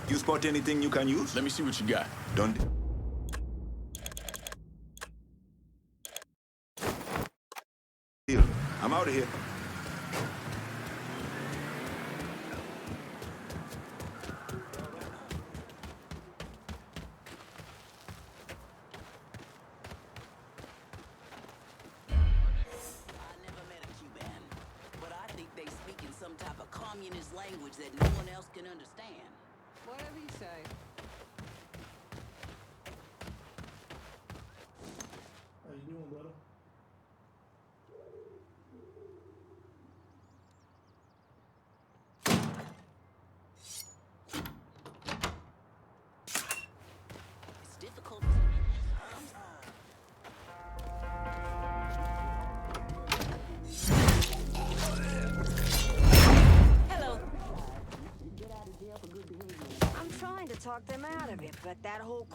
You spot anything you can use? Let me see what you got. Don't. Deal. I'm out of here. But I think they speak in some type of communist language that no one else can understand. Whatever you say. How you doing, brother? It's difficult. Hello. I'm trying to talk them out of it, but that whole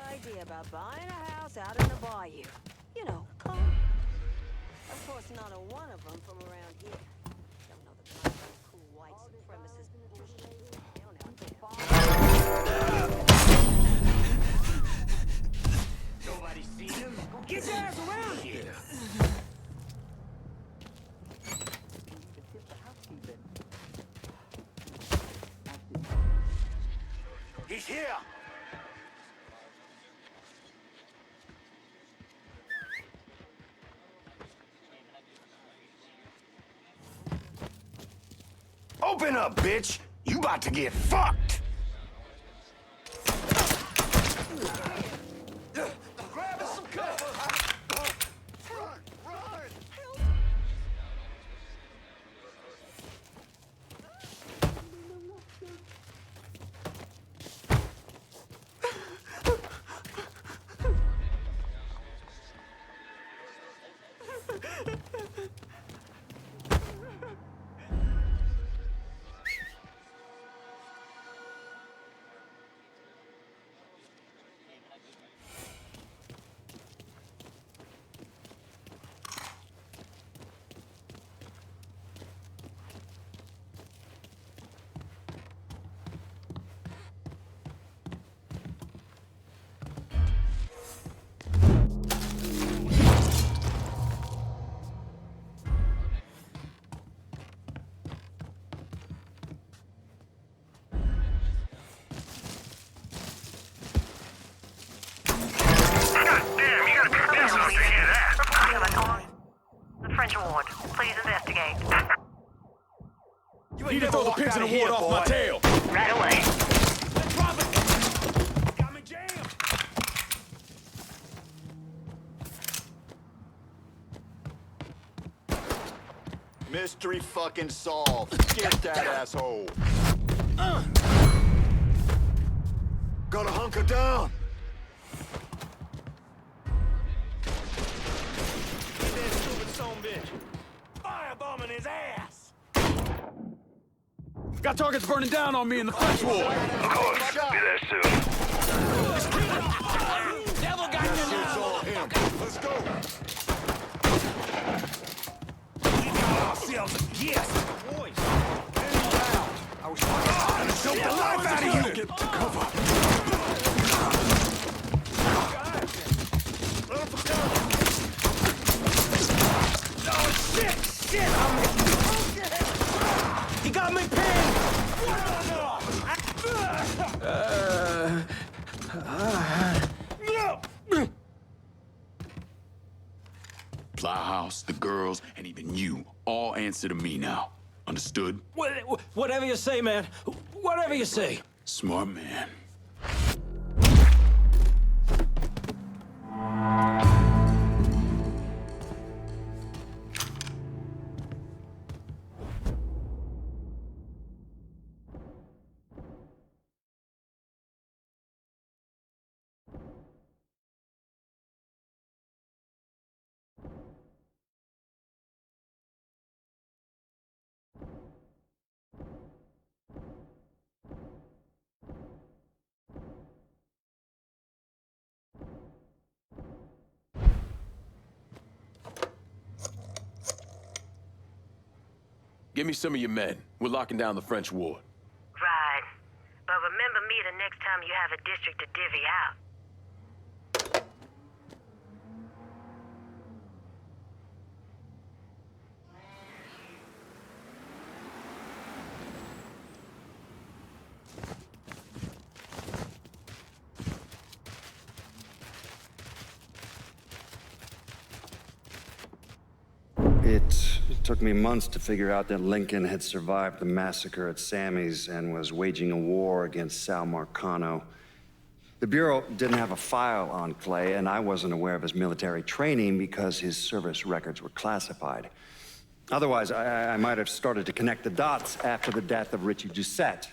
idea about buying a house out in the bayou. You know, calm. Of course, not a one of them from around here. Don't know the kind of cool white supremacist bullshit down out there. Nobody seen him? Get your ass around here! He's here! Open up, bitch! You about to get fucked! Grab us some cover! Run! Run! The French ward. Please investigate. You need to throw the pigs in the ward off my tail! Right away. Got me jammed! Mystery fucking solved. Get that asshole. Gotta hunker down! Get that stupid son bitch. Firebombing his ass. Got targets burning down on me in the French ward! Of course. Be there soon. Devil got you now. Let's go! We got ourselves a gift. Boys! Enemy down! I was trying to choke the life out of you! Get to cover! Oh, shit! He got me pinned! Plowhouse, the girls, and even you all answer to me now. Understood? Whatever you say, man. Whatever you say. Smart man. Give me some of your men. We're locking down the French ward. Right. But remember me the next time you have a district to divvy out. It took me months to figure out that Lincoln had survived the massacre at Sammy's and was waging a war against Sal Marcano. The Bureau didn't have a file on Clay, and I wasn't aware of his military training because his service records were classified. Otherwise, I might have started to connect the dots after the death of Richie Doucette.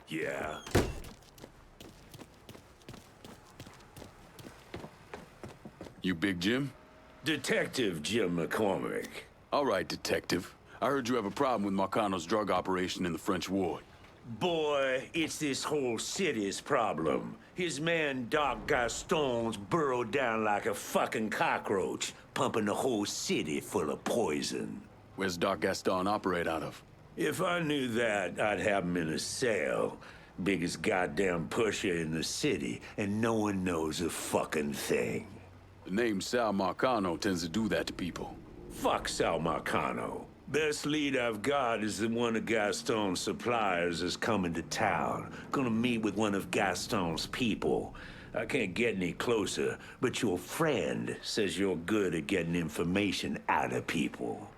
Yeah. You Big Jim? Detective Jim McCormick. All right, Detective. I heard you have a problem with Marcano's drug operation in the French ward. Boy, it's this whole city's problem. His man Doc Gaston's burrowed down like a fucking cockroach, pumping the whole city full of poison. Where's Doc Gaston operate out of? If I knew that, I'd have him in a cell. Biggest goddamn pusher in the city, and no one knows a fucking thing. The name Sal Marcano tends to do that to people. Fuck Sal Marcano. Best lead I've got is that one of Gaston's suppliers is coming to town. Gonna meet with one of Gaston's people. I can't get any closer, but your friend says you're good at getting information out of people.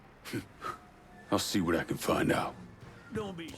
I'll see what I can find out. Don't be...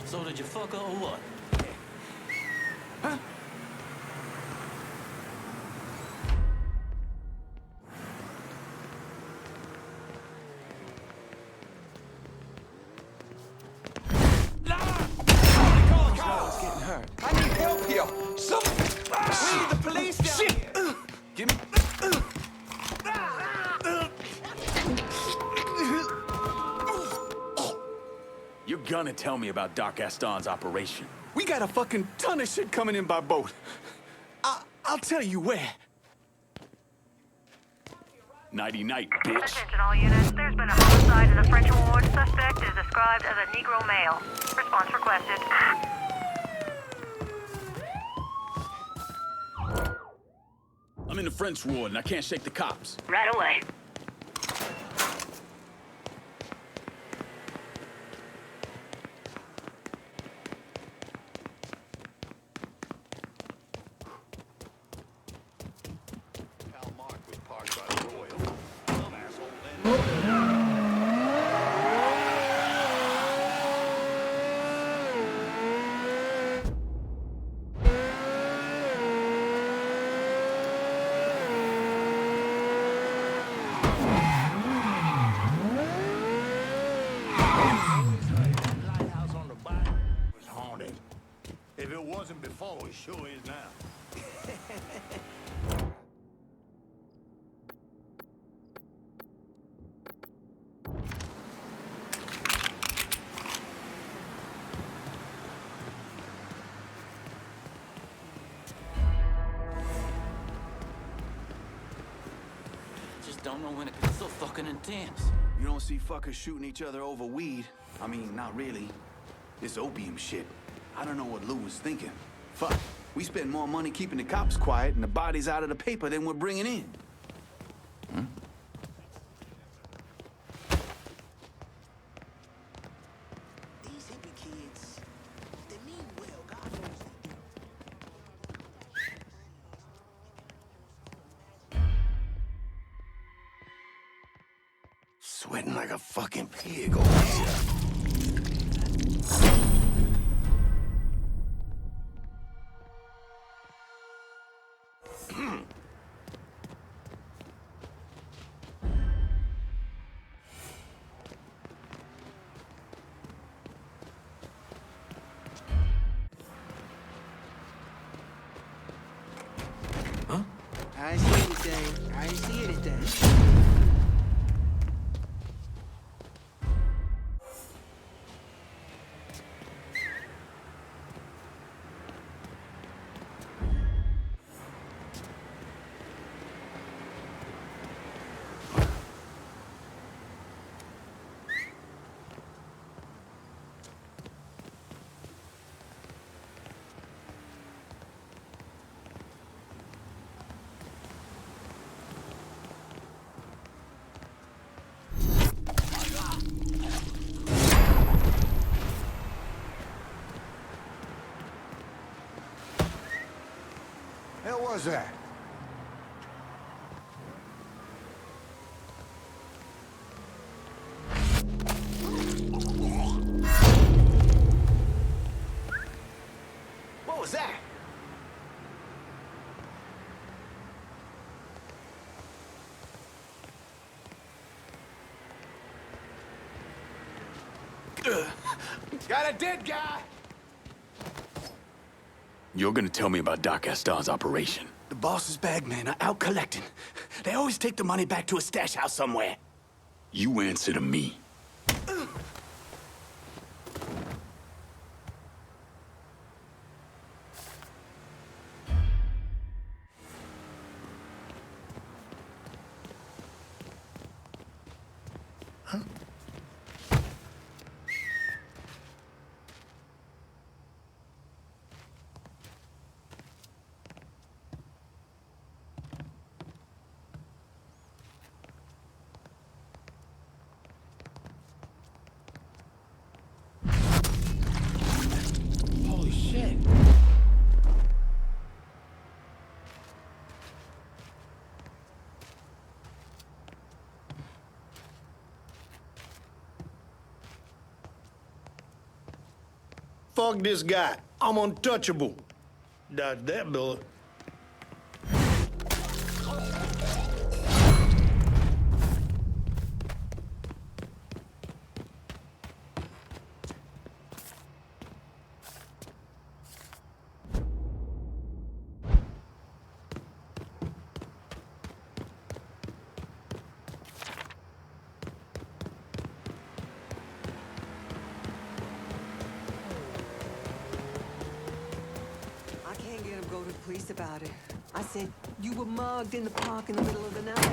So did you fuck her or what? Huh? Getting hurt. I need help here. We need the police down here. Give me... You're gonna tell me about Doc Gaston's operation. We got a fucking ton of shit coming in by boat. I'll tell you where. Nighty-night, bitch. Attention all units. There's been a homicide in the French ward. Suspect is described as a Negro male. Response requested. I'm in the French ward and I can't shake the cops. Right away. If it wasn't before, it sure is now. Just don't know when it gets so fucking intense. You don't see fuckers shooting each other over weed. I mean, not really. It's opium shit. I don't know what Lou was thinking. Fuck. We spend more money keeping the cops quiet and the bodies out of the paper than we're bringing in. Hmm? These hippie kids, they mean well, God knows they do. Sweating like a fucking pig over here. I see anything. I see anything. Hell was that? What was that? Got a dead guy! You're gonna tell me about Doc Gaston's operation. The boss's bagmen are out collecting. They always take the money back to a stash house somewhere. You answer to me. Holy shit. Fuck this guy. I'm untouchable. Dodge that bullet. I can't get him to go to the police about it. I said, you were mugged in the park in the middle of the night.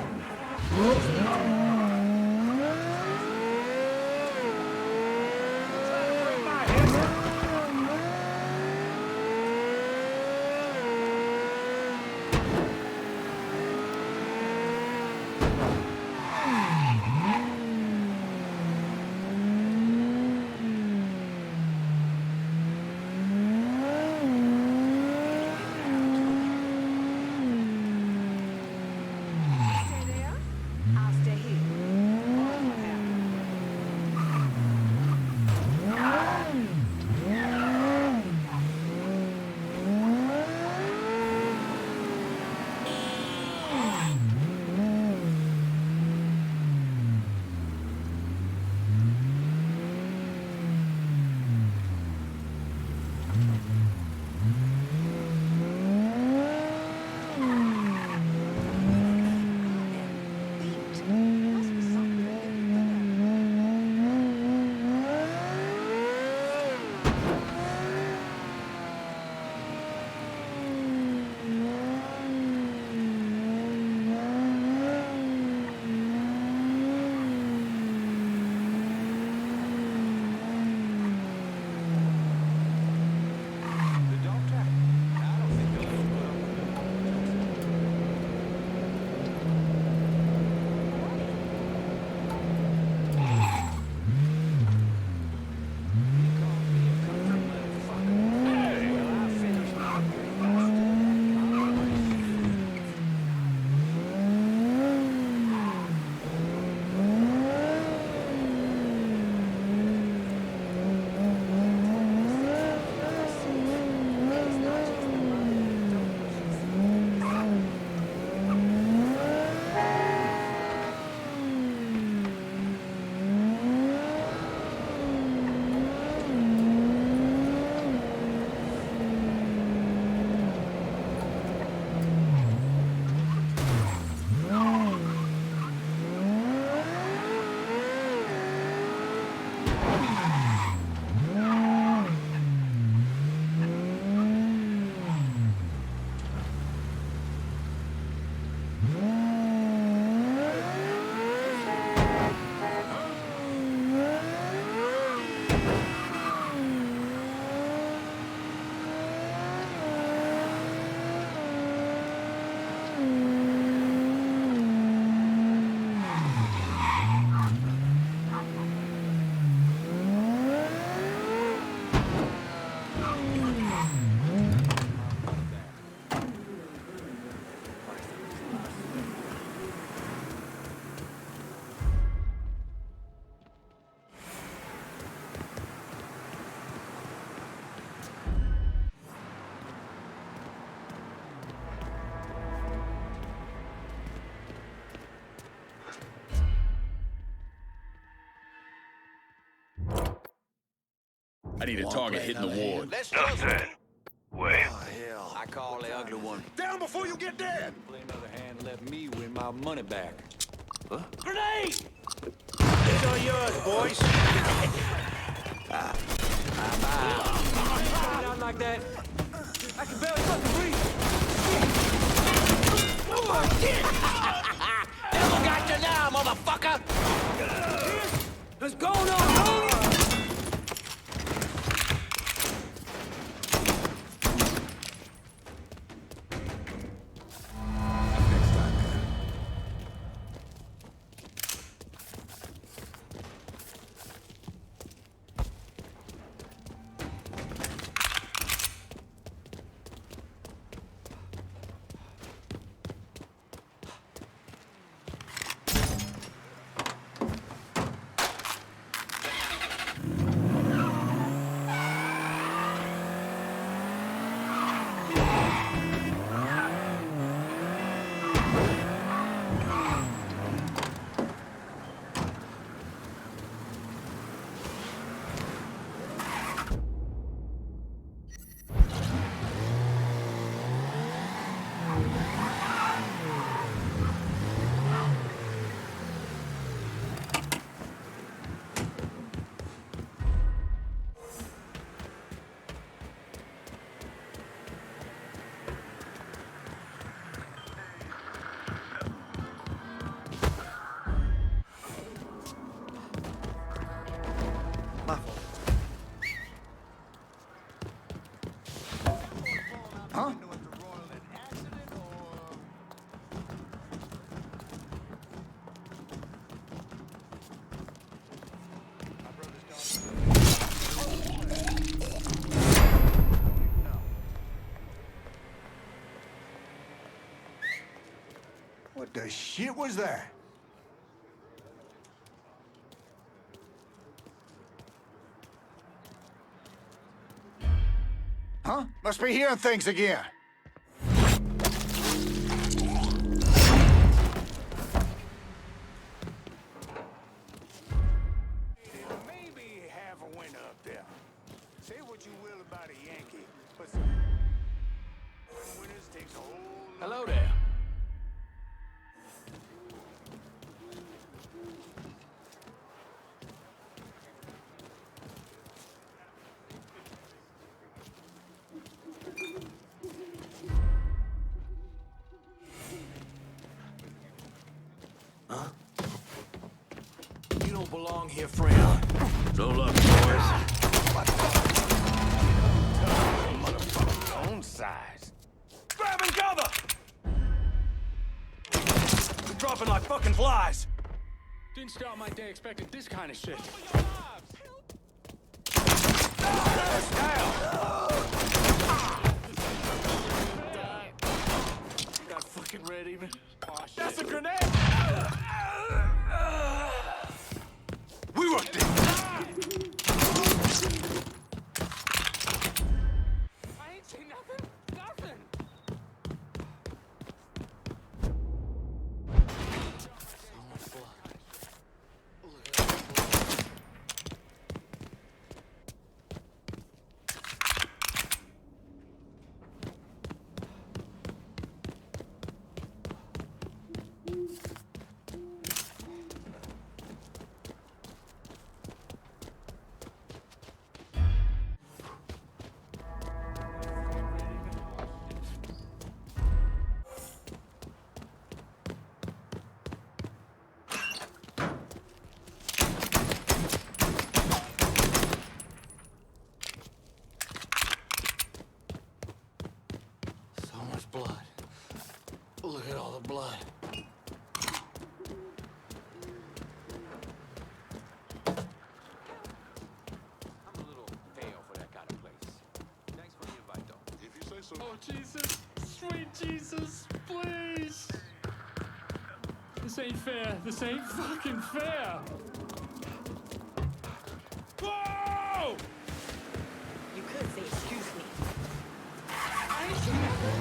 I need a target hitting the ward. Let's just... Wait. Oh, hell. I call the ugly one. Down before you get dead! Play another hand, let me win my money back. Huh? Grenade! These are yours, boys. Not like that. I can barely fucking breathe. Devil got you now, motherfucker! What's going on, Tony? Huh? What the shit was that? Huh? Must be hearing things again. Maybe half a winter up there. Say what you will about a Yankee, but winters takes a whole... Hello there. Huh? You don't belong here, friend. So luck, boys. Motherfucker's own size. Grab and cover! We're dropping like fucking flies. Didn't start my day expecting this kind of shit. Got fucking red even. Oh, that's a grenade! We were there. I ain't seen nothing. Nothing. Blood. Look at all the blood. I'm a little pale for that kind of place. Thanks for the invite, though. If you say so. Oh, Jesus. Sweet Jesus, please. This ain't fair. This ain't fucking fair. Whoa! You could say excuse me. I ain't seen nothing.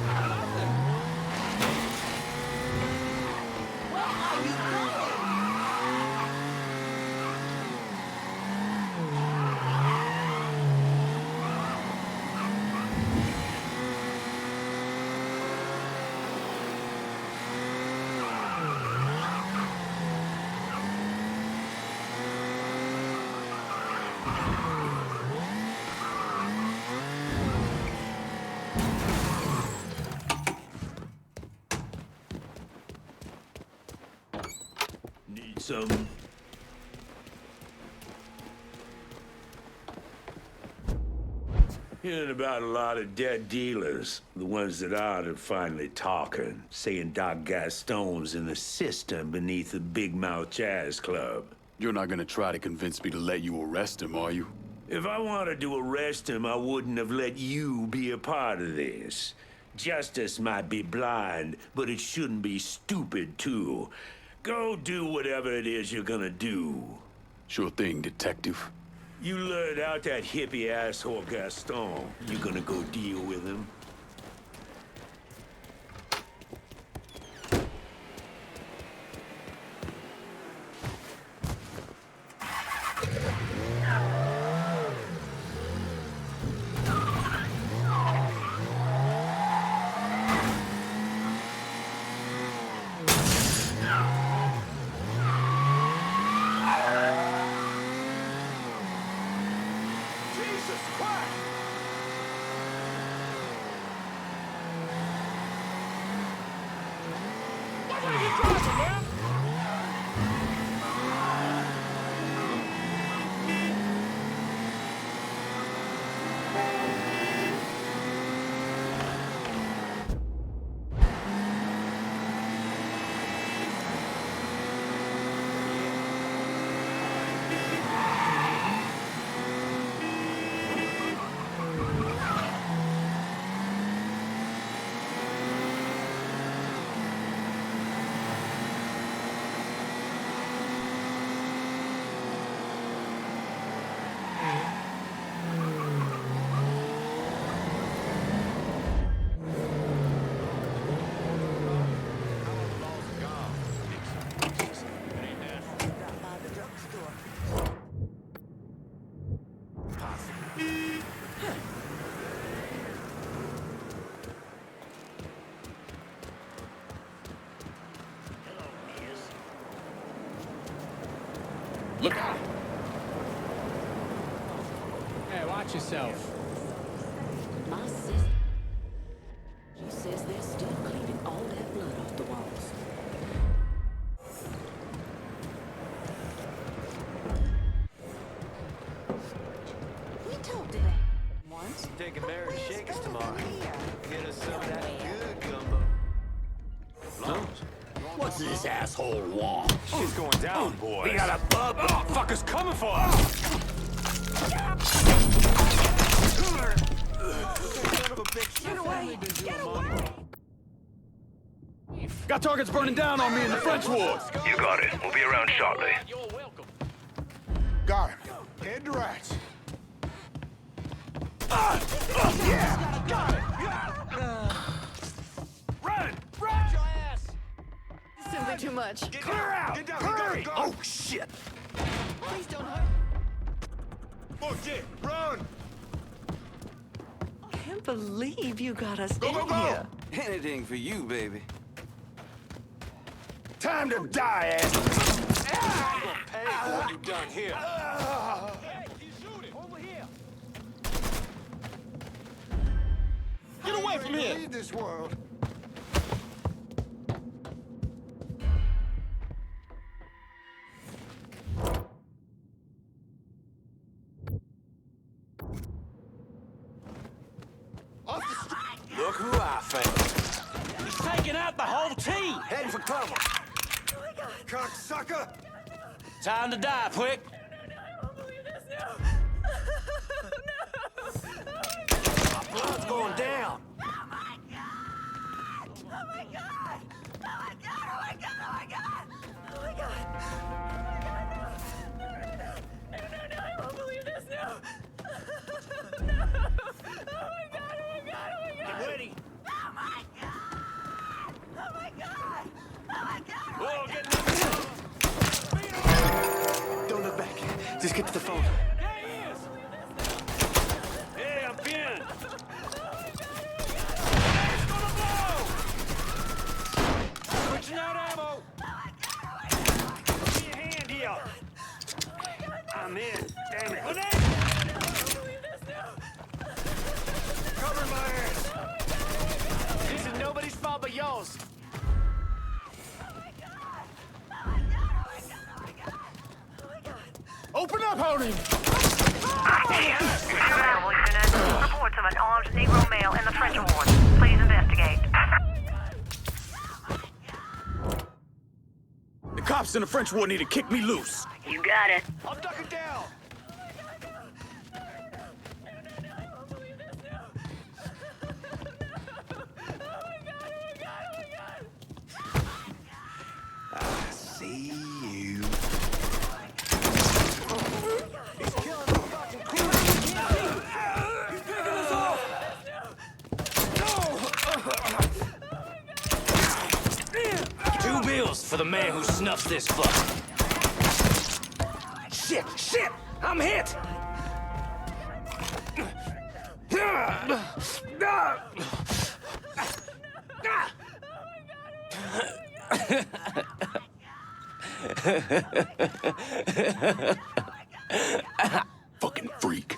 Where are you going? something? Hearing about a lot of dead dealers. The ones that are finally talking, saying Doc Gaston's in the system beneath the Big Mouth Jazz Club. You're not gonna try to convince me to let you arrest him, are you? If I wanted to arrest him, I wouldn't have let you be a part of this. Justice might be blind, but it shouldn't be stupid, too. Go do whatever it is you're gonna do. Sure thing, detective. You lured out that hippie asshole Gaston. You gonna go deal with him? Look out! Hey, watch yourself. My sister, she says they're still cleaning all that blood off the walls. We talked to them once. Taking Mary to Shakers tomorrow. Get us some of that good gumbo. What's this asshole want? Shit's going down, boys. We got a bub. Oh, fuckers coming for us. Get away! Get away! Got targets burning down on me in the French Ward. You got it. We'll be around shortly. Got him. Head to rights. Yeah! Got it! Run! Run! Your ass! Simply too much. Clear out! Get down, Hurry! go. Oh, shit! Please don't hurt. Bullshit! Run! I can't believe you got us Go, in go, go. here. Anything for you, baby. Time to die, ass! You're gonna pay for what you done here. Hey, he's shooting! Over here! Get away from here! Leave this world. Look who I found. He's taking out the whole team! Heading for cover. Cocksucker! Time to die, quick! Blood's going down. Oh my god! Oh my god! Oh my god! Oh my god! Oh my god! Oh my god! No, I won't believe this, no! No! Oh my god! Oh my god! Oh my god! Get ready! Oh my god! Oh my god! Oh my god! Whoa, get Don't look back. Just get to the phone. There he is! Hey, I'm pinned! It's gonna blow! Switching out ammo! Give me a hand here! I'm in. Damn it. Cover my ass! This is nobody's fault but yours. Oh my god! Oh my god! Oh my god! Oh my god! on him! Available unit. Reports of an armed Negro male in the French ward. Please investigate. The cops in the French ward need to kick me loose. You got it. I'm ducking down! See you. He's killing the fucking crew! He's picking us off! Two bills for the man who snuffs this fuck. Shit! Shit! I'm hit! Fucking freak.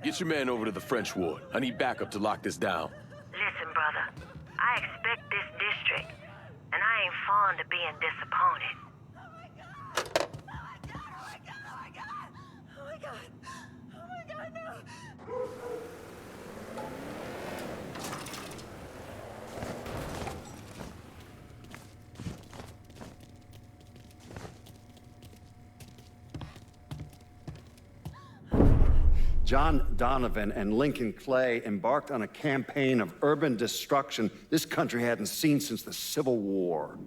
Get your man over to the French ward. I need backup to lock this down. Listen, brother. I expect this district, and I ain't fond of being disappointed. John Donovan and Lincoln Clay embarked on a campaign of urban destruction this country hadn't seen since the Civil War.